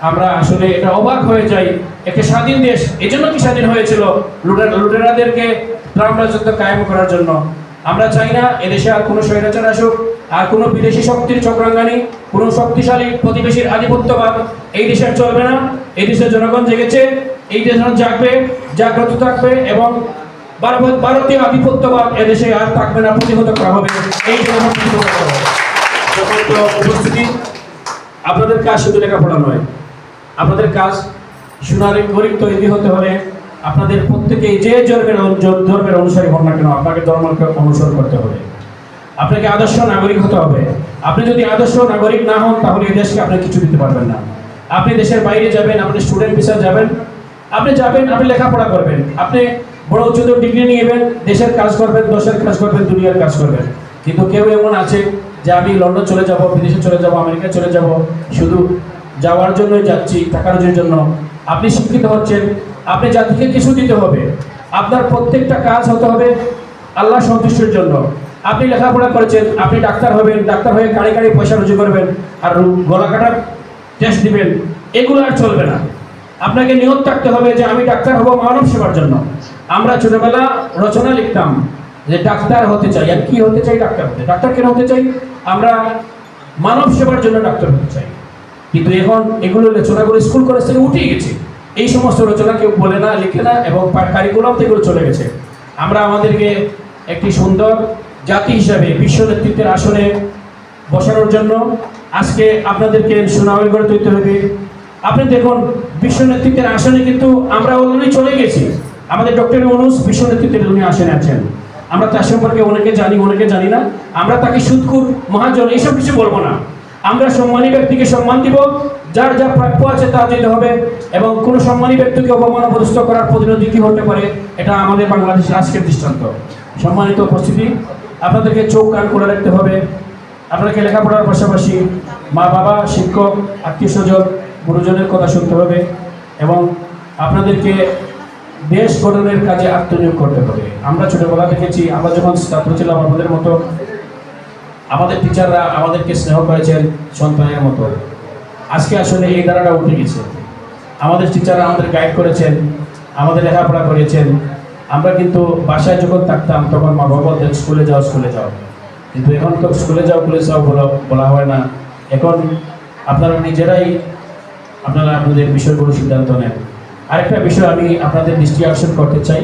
আমরা আসলে এটা অবাক হয়ে যাই। একটা স্বাধীন দেশ, এই জন্য কি স্বাধীন হয়েছিল? লুটেরাদেরকে রাজত্ব কায়েম করার জন্য। আমরা চাই না এদেশে আর কোনো স্বৈরাচার আসুক, আর কোনো বিদেশি শক্তির চক্রাঙ্গানি, কোনো শক্তিশালী প্রতিবেশীর আধিপত্যবাদ এই দেশের চলবে না। এই দেশের জনগণ জেগেছে, এই দেশ জাগবে, জাগ্রত থাকবে এবং ভারতীয় আধিপত্যবাদ এদেশে আর থাকবে না, প্রতিহত করা হবে। এই উপস্থিতি, আপনাদের কাজ শুধু লেখাপড়া নয়, আপনাদের কাজ সোনার গরিব তৈরি হতে হলে আপনাদের প্রত্যেকেই যে ধর্মের অনুসারী হন না কেন আপনাকে ধর্মকে অনুসরণ করতে হবে। আপনাকে আদর্শ নাগরিক হতে হবে। আপনি যদি আদর্শ নাগরিক না হন তাহলে এই দেশকে আপনি কিছু দিতে পারবেন না। আপনি দেশের বাইরে যাবেন, আপনি স্টুডেন্ট ভিসা যাবেন, আপনি লেখাপড়া করবেন, আপনি বড় উচ্চ ডিগ্রি নিয়েবেন, দেশের কাজ করবেন, দেশের কাজ করবেন, দুনিয়ার কাজ করবেন। কিন্তু কেউ এমন আছে যে আমি লন্ডন চলে যাব, বিদেশে চলে যাব, আমেরিকা চলে যাব, শুধু যাওয়ার জন্যই যাচ্ছি, টাকার জন্য। আপনি শিক্ষিত হচ্ছেন, আপনি জাতিকে কিছু দিতে হবে। আপনার প্রত্যেকটা কাজ হতে হবে আল্লাহ সন্তুষ্টির জন্য। আপনি লেখাপড়া করেছেন, আপনি ডাক্তার হবেন, ডাক্তার হয়ে কাড়ি পয়সা রুজি করবেন আর গলা কাটার টেস্ট দিবেন, এগুলো আর চলবে না। আপনাকে নিয়ত থাকতে হবে যে আমি ডাক্তার হব মানব সেবার জন্য। আমরা ছোটবেলা রচনা লিখতাম যে ডাক্তার হতে চাই। আর কি হতে চাই? ডাক্তার কেন হতে চাই? আমরা মানব সেবার জন্য ডাক্তার হতে চাই। কিন্তু এখন এগুলো রচনাগুলো স্কুল কলেজ থেকে উঠে গেছে। এই সমস্ত রচনা কেউ বলে না, লিখে না এবং কারিকুলাম থেকে চলে গেছে। আমরা আমাদেরকে একটি সুন্দর জাতি হিসাবে বিশ্ব নেতৃত্বের আসনে বসানোর জন্য আজকে আপনাদেরকে সুনামের গড়ে তুলতে হবে। আপনি দেখুন বিশ্ব নেতৃত্বের আসনে কিন্তু আমরা অলরেডি চলে গেছি। আমাদের ডক্টর ইউনূস বিশ্ব নেতৃত্বের উনি আসনে আছেন। আমরা তার সম্পর্কে অনেকে জানি না। আমরা তাকে সুদখোর, মহাজন এইসব কিছু বলবো না। আমরা সম্মানী ব্যক্তিকে সম্মান দিব, যার যা প্রাপ্য আছে তা দিতে হবে। এবং কোনো সম্মানী ব্যক্তিকে অপমান অপদস্থ করার প্রতিনিধি কি হতে পারে, এটা আমাদের বাংলাদেশের আজকের দৃষ্টান্ত। সম্মানিত উপস্থিতি, আপনাদেরকে চোখ কান করে রাখতে হবে। আপনাকে লেখাপড়ার পাশাপাশি মা বাবা, শিক্ষক, আত্মীয় স্বজন, গুরুজনের কথা শুনতে হবে এবং আপনাদেরকে দেশ গঠনের কাজে আত্মনিয়োগ করতে হবে। আমরা ছোটবেলা দেখেছি, আমরা যখন ছাত্র ছিলাম আমাদের মতো আমাদের টিচাররা আমাদেরকে স্নেহ করেছেন সন্তানের মতো। আজকে আসলে এই ধারাটা উঠে গেছে। আমাদের টিচাররা আমাদের গাইড করেছেন, আমাদের লেখাপড়া করেছেন। আমরা কিন্তু বাসায় যখন থাকতাম তখন মা বাবা বলতেন স্কুলে যাও। কিন্তু এখন তো স্কুলে যাও বলা হয় না। এখন আপনারা নিজেরাই আপনাদের বিষয়গুলো সিদ্ধান্ত নেন। আরেকটা বিষয় আমি আপনাদের দৃষ্টি আকর্ষণ করতে চাই।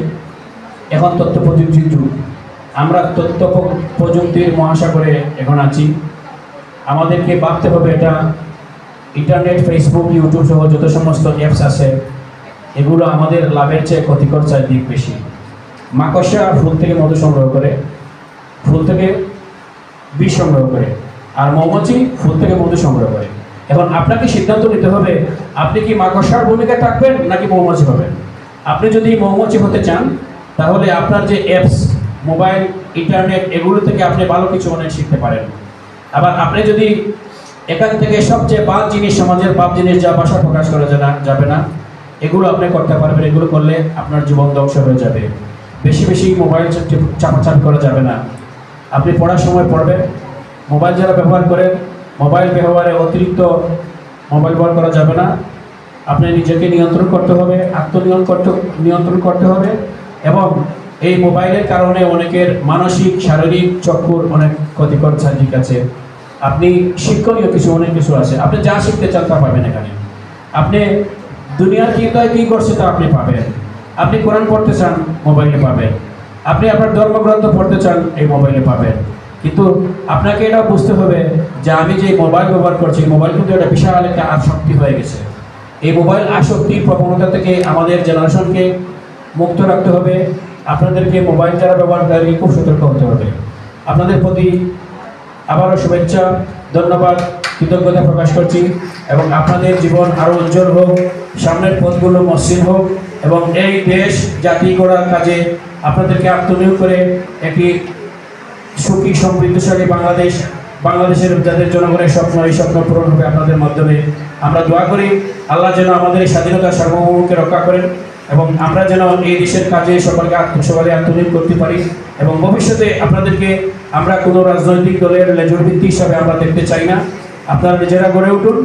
এখন তথ্য প্রযুক্তির যুগ। আমরা তথ্য প্রযুক্তির মহাসাগরে এখন আছি। আমাদেরকে ভাবতে হবে এটা ইন্টারনেট, ফেসবুক, ইউটিউব সহ যত সমস্ত অ্যাপস আছে এগুলো আমাদের লাভের চেয়ে ক্ষতিকর দিক বেশি। মাকড়সা ফুল থেকে মধু সংগ্রহ করে, ফুল থেকে বিষ সংগ্রহ করে, আর মৌমাছি ফুল থেকে মধু সংগ্রহ করে। এখন আপনাকে সিদ্ধান্ত নিতে হবে আপনি কি মাকড়সার ভূমিকায় থাকবেন নাকি মৌমাছি হবেন। আপনি যদি মৌমাছি হতে চান তাহলে আপনার যে অ্যাপস, মোবাইল, ইন্টারনেট এগুলো থেকে আপনি ভালো কিছু অনেক শিখতে পারেন। আবার আপনি যদি এখান থেকে সবচেয়ে বাদ জিনিস, সমাজের বাদ জিনিস যা ভাষা প্রকাশ করা যাবে না, এগুলো আপনি করতে পারবেন। এগুলো করলে আপনার জীবন ধ্বংস হয়ে যাবে। বেশি মোবাইল চাপাচাপি করা যাবে না। আপনি পড়ার সময় পড়বেন। মোবাইল যারা ব্যবহার করেন, মোবাইল ব্যবহারে অতিরিক্ত মোবাইল ব্যবহার করা যাবে না। আপনি নিজেকে নিয়ন্ত্রণ করতে হবে, নিয়ন্ত্রণ করতে হবে। এবং এই মোবাইলের কারণে অনেকের মানসিক, শারীরিক, চক্ষুর অনেক ক্ষতিকর দিক আছে। আপনি শিক্ষণীয় অনেক কিছু আছে। আপনি যা শিখতে চান তা পাবেন এখানে। আপনি দুনিয়ার কি করছে তা আপনি পাবেন। আপনি কোরআন পড়তে চান, মোবাইলে পাবেন। আপনি আপনার ধর্মগ্রন্থ পড়তে চান, এই মোবাইলে পাবেন। কিন্তু আপনাকে এটা বুঝতে হবে যে আমি যে মোবাইল ব্যবহার করছি, মোবাইল কিন্তু একটা বিশাল একটা আসক্তি হয়ে গেছে। এই মোবাইল আসক্তির প্রবণতা থেকে আমাদের জেনারেশনকে মুক্ত রাখতে হবে। আপনাদেরকে মোবাইল যারা ব্যবহারকারী খুব সতর্ক হতে হবে। আপনাদের প্রতি আবারও শুভেচ্ছা, ধন্যবাদ, কৃতজ্ঞতা প্রকাশ করছি এবং আপনাদের জীবন আরও উজ্জ্বল হোক, সামনের পথগুলো মসৃণ হোক এবং এই দেশ জাতি গড়ার কাজে আপনাদেরকে আত্মনিয়োগ করে একটি সুখী সমৃদ্ধশালী বাংলাদেশের যাদের জনগণের স্বপ্ন, এই স্বপ্ন পূরণ হবে আপনাদের মাধ্যমে। আমরা দোয়া করি আল্লাহ যেন আমাদের এই স্বাধীনতা সার্বভৌমকে রক্ষা করেন এবং আমরা যেন এই দেশের কাজে সবাই আত্মনিয়োগ করতে পারি এবং ভবিষ্যতে আপনাদেরকে আমরা কোনো রাজনৈতিক দলের লেজুর ভিত্তি হিসাবে আমরা দেখতে চাই না। আপনারা নিজেরা গড়ে উঠুন।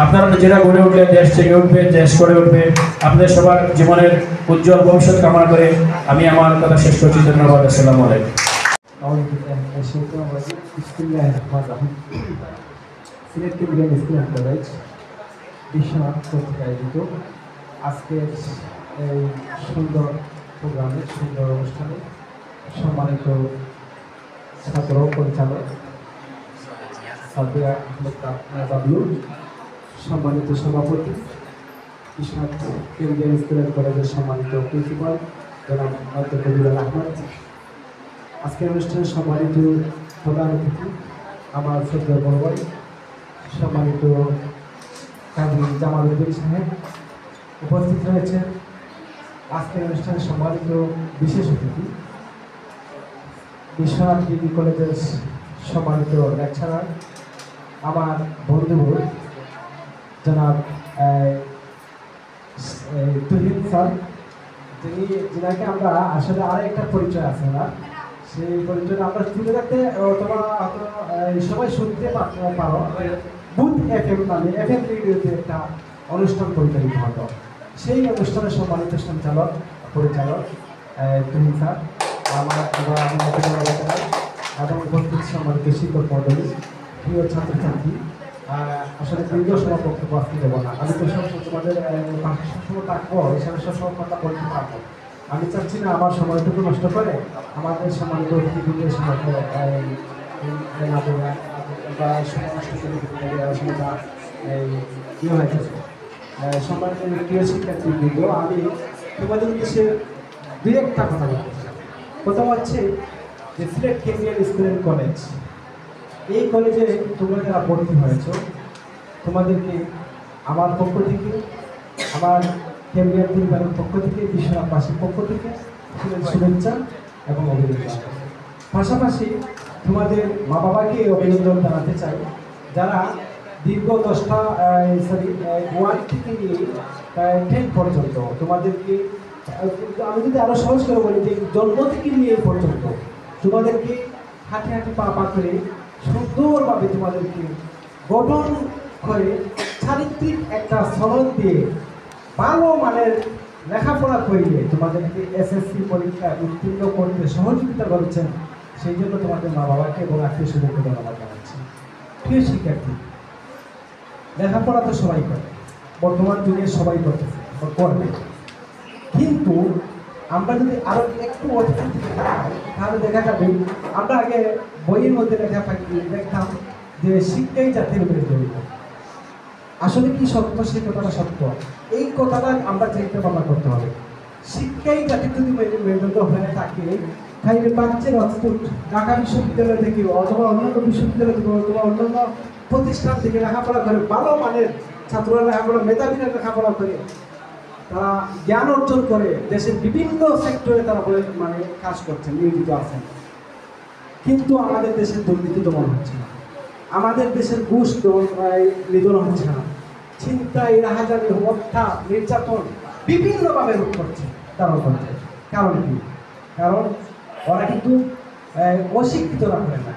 আপনারা নিজেরা গড়ে উঠলে দেশ জেগে উঠবে, দেশ গড়ে উঠবে। আপনাদের সবার জীবনের উজ্জ্বল ভবিষ্যৎ কামনা করে আমি আমার কথা শেষ করছি। ধন্যবাদ। আসসালামু আলাইকুম। সিলেট কেন্দ্রীয় স্কুল অ্যান্ড কলেজ বিশ্বনাথ কর্তৃক আয়োজিত আজকের এই সুন্দর প্রোগ্রামে, সুন্দর অনুষ্ঠানে সম্মানিত ছাত্র পরিচালক সাদিয়া আহমেদ বাবলু, সম্মানিত সভাপতি বিশ্বনাথ কেন্দ্রীয় স্কুল অ্যান্ড কলেজের সম্মানিত প্রিন্সিপাল জনাব কবিরুল আহমদ, আজকের অনুষ্ঠানে সম্মানিত প্রধান অতিথি আমার শ্রদ্ধেয় বড় ভাই সম্মানিত কাজী জামালউদ্দিন সাহেব, উপস্থিত রয়েছেন আজকের অনুষ্ঠানে সম্মানিত বিশেষ অতিথি বিশ্বনাথ ডিগ্রি কলেজের সম্মানিত লেকচারার আমার বন্ধু জনাব তুহিন স্যার, যিনাকে আমরা আসলে আর একটা পরিচয় আছে না, সেই পরিচয়টা আমরা তুলে রাখতে তোমরা সবাই শুনতে পারো। বুথ FM নামে FM রেডিওতে একটা অনুষ্ঠান পরিচালিত হতো, সেই অনুষ্ঠানের সম্মানিত সঞ্চালক পরিচালক তুহিন স্যার, এবং উপস্থিত সম্মানিত শিক্ষক মণ্ডলী, প্রিয় ছাত্রছাত্রী, আসলে দীর্ঘ সময় বক্তব্য আসতে দেবো না। আমি তো সবসময় তোমাদের সবসময় থাকবো, হিসাবে সবসময় কথা বলতে পারবো। আমি চাচ্ছি না আমার সময়টুকু নষ্ট করে আমাদের সম্মানিত অতিথিদের সময় বা সময়টা ইয়ে হয়ে গেছে। সম্মানিত প্রিয় শিক্ষার্থীবৃন্দ, আমি তোমাদের উদ্দেশ্যে দুই একটা কথা বলতে চাই। প্রথম হচ্ছে যে সিলেট কেন্দ্রীয় স্কুল অ্যান্ড কলেজ, এই কলেজে তোমরা যারা ভর্তি হয়েছ তোমাদেরকে আমার পক্ষ থেকে, আমার কেন্দ্রীয় পরিবারের পক্ষ থেকে, বিশ্বনাথবাসীর পক্ষ থেকে শুভেচ্ছা এবং অভিনন্দন। পাশাপাশি তোমাদের মা বাবাকে অভিনন্দন জানাতে চাই, যারা দীর্ঘ 1 থেকে নিয়ে 10 পর্যন্ত তোমাদেরকে, আমি যদি আরও সহজ করে বলি যে জন্ম থেকে নিয়ে এই পর্যন্ত তোমাদেরকে হাঁটি হাঁটি পা পা করে সুন্দরভাবে তোমাদেরকে গঠন করে চারিত্রিক একটা সনদ দিয়ে ভালো মানের লেখাপড়া করিয়ে তোমাদেরকে SSC পরীক্ষায় উত্তীর্ণ করতে সহযোগিতা করেছেন। সেই জন্য তোমাদের মা বাবাকে এবং আত্মীয় স্বজনকে ধন্যবাদ জানাচ্ছি। প্রিয় শিক্ষার্থী, লেখাপড়া তো সবাই করে, বর্তমান যুগে সবাই করতেছে, করবে, কিন্তু আমরা যদি আরো একটু অর্থের দিকে তাকাই তাহলে দেখা যাবে আমরা আগে বইয়ের মধ্যে দেখতাম যে শিক্ষাই জাতির মেরুদণ্ড। আসলে কি সত্য? সেই কথাটা সত্য। এই কথাটা আমরা চিন্তা ভাবনা করতে হবে। শিক্ষাই জাতির যদি মেরুদণ্ড হয়ে থাকে, তাহলে বাচ্চার অস্তুত ঢাকা বিশ্ববিদ্যালয় থেকে অথবা অন্যান্য বিশ্ববিদ্যালয় থেকে অথবা অন্যান্য প্রতিষ্ঠান থেকে লেখাপড়া করে ভালো মানের ছাত্ররা লেখাপড়া, মেধাবীরা লেখাপড়া করে তারা জ্ঞান অর্জন করে দেশের বিভিন্ন সেক্টরে তারা মানে কাজ করছেন, নিয়োজিত আছেন। কিন্তু আমাদের দেশের দুর্নীতি দমন হচ্ছে না, আমাদের দেশের ঘুষ নিধন হচ্ছে না, ছিনতাই, রাহাজানি, হত্যা, নির্যাতন বিভিন্নভাবে রূপ করছে তারা করছে। কারণ কি? কারণ ওরা কিন্তু অশিক্ষিতরা করে না,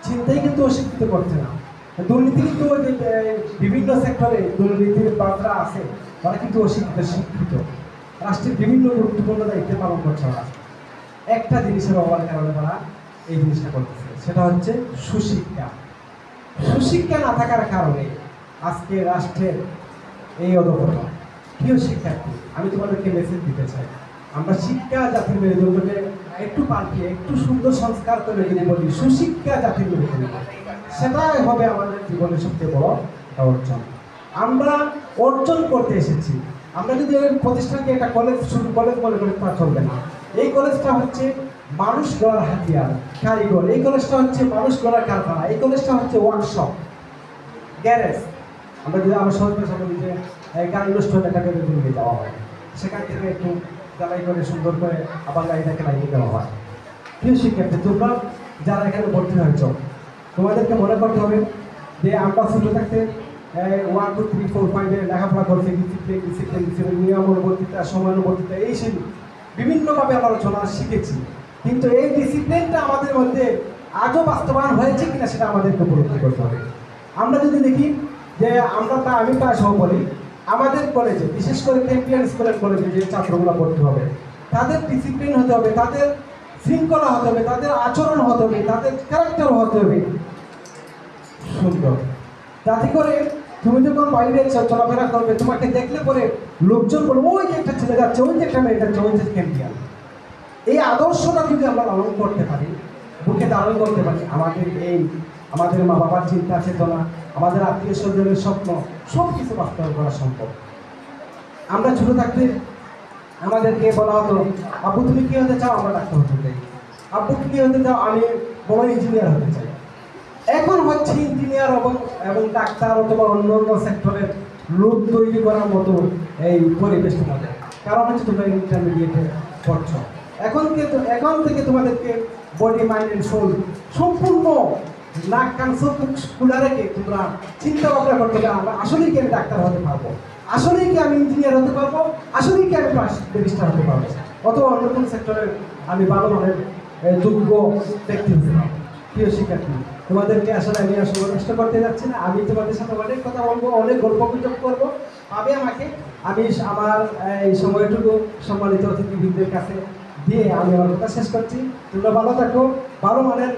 ছিনতাই কিন্তু অশিক্ষিত করছে না, দুর্নীতি কিন্তু ওই যে বিভিন্ন সেক্টরে দুর্নীতির বার্তা আছে, ওরা কিন্তু অশিক্ষিত, শিক্ষিত, রাষ্ট্রের বিভিন্ন গুরুত্বপূর্ণ দায়িত্বে পালন করছে। ওরা একটা জিনিসের অভাবের কারণে তারা এই জিনিসটা করতেছে, সেটা হচ্ছে সুশিক্ষা। সুশিক্ষা না থাকার কারণে আজকে রাষ্ট্রের এই অধঃপতন। প্রিয় শিক্ষার্থী, আমি তোমাদেরকে মেসেজ দিতে চাই, আমরা শিক্ষা জাতির মেরুদণ্ডকে একটু পাল্টিয়ে একটু সুন্দর সংস্কার করে যদি বলি সুশিক্ষা জাতির মেরুদণ্ড, সেটাই হবে আমাদের জীবনের সবচেয়ে বড় একটা অর্জন। আমরা অর্জন করতে এসেছি। আমরা যদি এই প্রতিষ্ঠানকে একটা কলেজ শুধু কলেজ মনে করি তা চলবে না। এই কলেজটা হচ্ছে মানুষ গড়ার হাতিয়ার, কারিগর। এই কলেজটা হচ্ছে মানুষ গড়ার কারখানা। এই কলেজটা হচ্ছে ওয়ার্কশপ, গ্যারেজ। আমরা যদি আরো সহজ ভাষা বলি যে গাড়ি নষ্ট হলে এটাকে নিয়ে যাওয়া হয়, সেখান থেকে একটু জ্বালাই করে সুন্দর করে আবার গাড়িটাকে লাগিয়ে দেওয়া হয়। প্রিয় শিক্ষার্থী, তোমরা যারা এখানে ভর্তি হয়েছ, তোমাদেরকে মনে করতে হবে যে আমরা ছোটো থাকতে 1 2 3 4 5 লেখাপড়া করছি, ডিসিপ্লিন নিয়মানুবর্তিতা, সময়ানুবর্তিতা, এই সেই বিভিন্নভাবে আমরা আলোচনা শিখেছি। কিন্তু এই ডিসিপ্লিনটা আমাদের মধ্যে আজও বাস্তবায়ন হয়েছে কিনা সেটা আমাদেরকে উপলব্ধি করতে হবে। আমরা যদি দেখি যে আমি প্রায় সহ বলি, আমাদের কলেজে বিশেষ করে ক্যাম্পিয়ান স্কুলের কলেজে যে ছাত্রগুলো পড়তে হবে, তাদের ডিসিপ্লিন হতে হবে, তাদের শৃঙ্খলা হতে হবে, তাদের আচরণ হতে হবে, তাদের ক্যারেক্টার হতে হবে সুন্দর, যাতে করে তুমি যখন বাইরে চলাফেরা করবে, তোমাকে দেখলে পরে লোকজন বলবে ওই যে একটা ছেলে যাচ্ছে, ওই যে একটা মেয়ে যাচ্ছে, ওই যে ক্যাম্পিয়ান। এই আদর্শটা যদি আমরা লালন করতে পারি, বুকে ধারণ করতে পারি, আমাদের মা বাবার চিন্তা চেতনা, আমাদের আত্মীয় স্বজনের স্বপ্ন, সব কিছু বাস্তবায়ন করা সম্ভব। আমরা ছোট থাকতে আমাদেরকে বলা হতো, আব্বু তুমি কি হতে চাও? আমরা ডাক্তার হতে চাই। আব্বু কি হতে চাও? আমি বড় ইঞ্জিনিয়ার হতে চাই। এখন হচ্ছে ইঞ্জিনিয়ার এবং ডাক্তার অথবা অন্য অন্য সেক্টরের লোক তৈরি করার মতো এই পরিবেশ তোমাদের, কারণ হচ্ছে তোমরা ইন্টারমিডিয়েটে পড়ছো। এখন থেকে তোমাদেরকে বডি মাইন্ড এন্ড সোল সম্পূর্ণ নাক কান সব খোলা রেখে তোমরা চিন্তা ভাবনা করতে হবে, আমরা আসলেই কি আমি ডাক্তার হতে পারবো, আসলেই কি আমি ইঞ্জিনিয়ার হতে পারবো, আসলেই কি আমি ব্যারিস্টার হতে পারবো, অথবা অন্য কোনো সেক্টরের আমি ভালো মানের যোগ্য ব্যক্তি হতে পারবো। প্রিয় শিক্ষার্থী, তোমাদেরকে আসলে আমি নষ্ট করতে যাচ্ছি না। আমি তোমাদের সাথে অনেক কথা বলবো, অনেক গল্প গুজব করবো, পাবে আমাকে। আমি আমার এই সময়টুকু সম্মানিত অতিথিবৃন্দের কাছে দিয়ে আমি আমার কথা শেষ করছি। তোমরা ভালো থাকো, ভালো মানের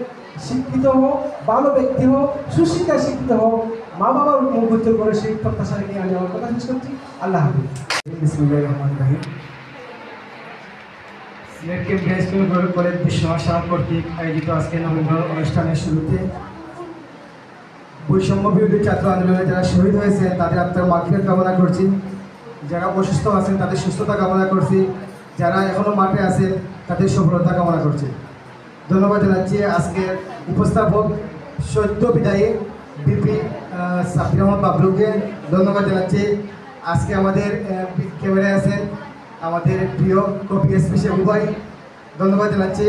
শিক্ষিত হো, ভালো ব্যক্তি হো, সুশিক্ষায় শিক্ষিত হো, মা বাবার মুখ উজ্জ্বল করে সেই প্রত্যাশা রেখে আমি আমার কথা শেষ করছি। আল্লাহ হাফিজ। বিসমিল্লাহির রহমানির রহিম। Sylhet Cambrian school college Biswanath সাহা কর্তৃক আয়োজিত আজকে নভেম্বর অনুষ্ঠানের শুরুতে বৈষম্য বিরোধী ছাত্র আন্দোলনে যারা শহীদ হয়েছে তাদের আত্মার মাগফিরাত কামনা করছি, যারা অসুস্থ আছেন তাদের সুস্থতা কামনা করছি, যারা এখনও মাঠে আছেন তাদের সফলতা কামনা করছি। ধন্যবাদ জানাচ্ছি আজকের উপস্থাপক সদ্য বিদায়ী বিপি সাব্বির রহমান বাবলুকে। ধন্যবাদ জানাচ্ছি আজকে আমাদের ক্যামেরায় আছেন আমাদের প্রিয় কবি এসপি শেখু ভাই। ধন্যবাদ জানাচ্ছি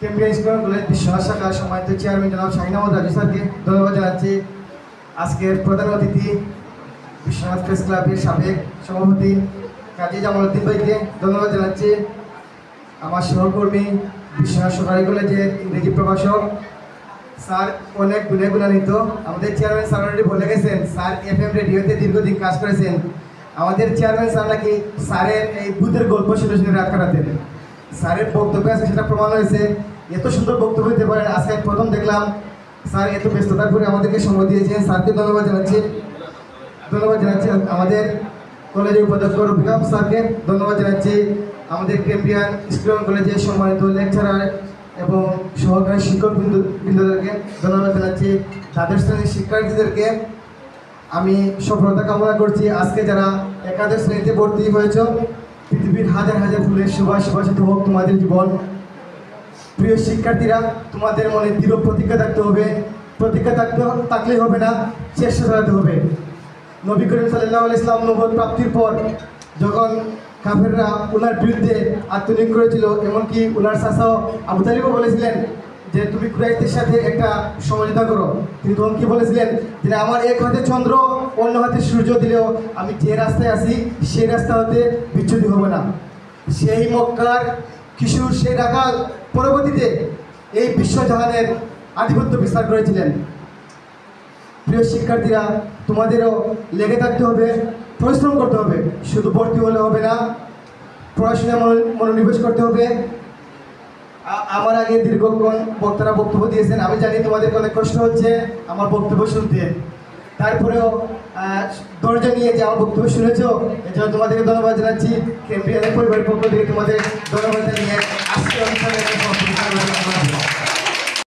ক্যাম্পিয়ান স্কুল কলেজ বিশ্বনাথ শাখার সম্মানিত চেয়ারম্যান জনাব শাহিন আহমদ রাজু স্যারকে। ধন্যবাদ জানাচ্ছি আজকের প্রধান অতিথি বিশ্বনাথ প্রেস ক্লাবের সাবেক সভাপতি কাজী জামালউদ্দিন ভাইকে। ধন্যবাদ জানাচ্ছি আমার সহকর্মী বিশ্বনাথ সরকারি কলেজের ইংরেজি প্রভাষক স্যার, অনেক গুণান্বিত। আমাদের চেয়ারম্যান স্যার অলরেডি বলে গেছেন, স্যার FM রেডিওতে দীর্ঘদিন কাজ করেছেন। আমাদের চেয়ারম্যান স্যার নাকি স্যারের এই ভূতের গল্প শুনে শুনে রাত কাটাতেন। স্যারের বক্তব্য আছে, সেটা প্রমাণ হয়েছে। এত সুন্দর বক্তব্য দিতে পারেন, আজকে প্রথম দেখলাম। স্যার এত ব্যস্ততার পরে আমাদেরকে সময় দিয়েছেন, স্যারকে ধন্যবাদ জানাচ্ছি। ধন্যবাদ জানাচ্ছি আমাদের কলেজের উপাধ্যক্ষ রফিক স্যারকে। ধন্যবাদ জানাচ্ছি আমাদের ক্যাম্পিয়ান স্কুল কলেজের সম্মানিত লেকচারার এবং সহকারী শিক্ষকবৃন্দদেরকে। ধন্যবাদ জানাচ্ছি দ্বাদশ শ্রেণীর শিক্ষার্থীদেরকে। আমি সফলতা কামনা করছি। আজকে যারা একাদশ শ্রেণীতে ভর্তি হয়েছ, পৃথিবীর হাজার হাজার ফুলের সুবাসিত হোক তোমাদের জীবন। প্রিয় শিক্ষার্থীরা, তোমাদের মনে দৃঢ় প্রতিজ্ঞা থাকতে হবে। প্রতিজ্ঞা থাকলেই হবে না, চেষ্টা চালাতে হবে। নবী করিম সাল্লাল্লাহু আলাইহি ওয়াসাল্লাম নবুয়ত প্রাপ্তির পর যখন কাফেররা ওনার বিরুদ্ধে আত্মনিয়োগ করেছিল, এমনকি ওনার চাচাও আবু তালিবও বলেছিলেন যে তুমি কুরাইশদের সাথে একটা সমঝোতা করো। তিনি তখন কি বলেছিলেন যে আমার এক হাতে চন্দ্র অন্য হাতে সূর্য দিলেও আমি যে রাস্তায় আছি সেই রাস্তা হতে বিচ্যুতি হবে না। সেই মক্কার কিশোর সেই রাখাল পরবর্তীতে এই বিশ্বজাহানের আধিপত্য বিস্তার করেছিলেন। প্রিয় শিক্ষার্থীরা, তোমাদেরও লেগে থাকতে হবে, পরিশ্রম করতে হবে। শুধু ভর্তি হলে হবে না, পড়াশোনায় মনোনিবেশ করতে হবে। আমার আগে দীর্ঘক্ষণ বক্তারা বক্তব্য দিয়েছেন, আমি জানি তোমাদের অনেক কষ্ট হচ্ছে আমার বক্তব্য শুনতে। তারপরেও ধৈর্য নিয়ে যে আমার বক্তব্য শুনেছ, এছাড়া তোমাদেরকে ধন্যবাদ জানাচ্ছি। ক্যাম্পিয়ানের পরিবারের পক্ষ থেকে তোমাদের ধন্যবাদ জানিয়ে আজকে অনুষ্ঠানে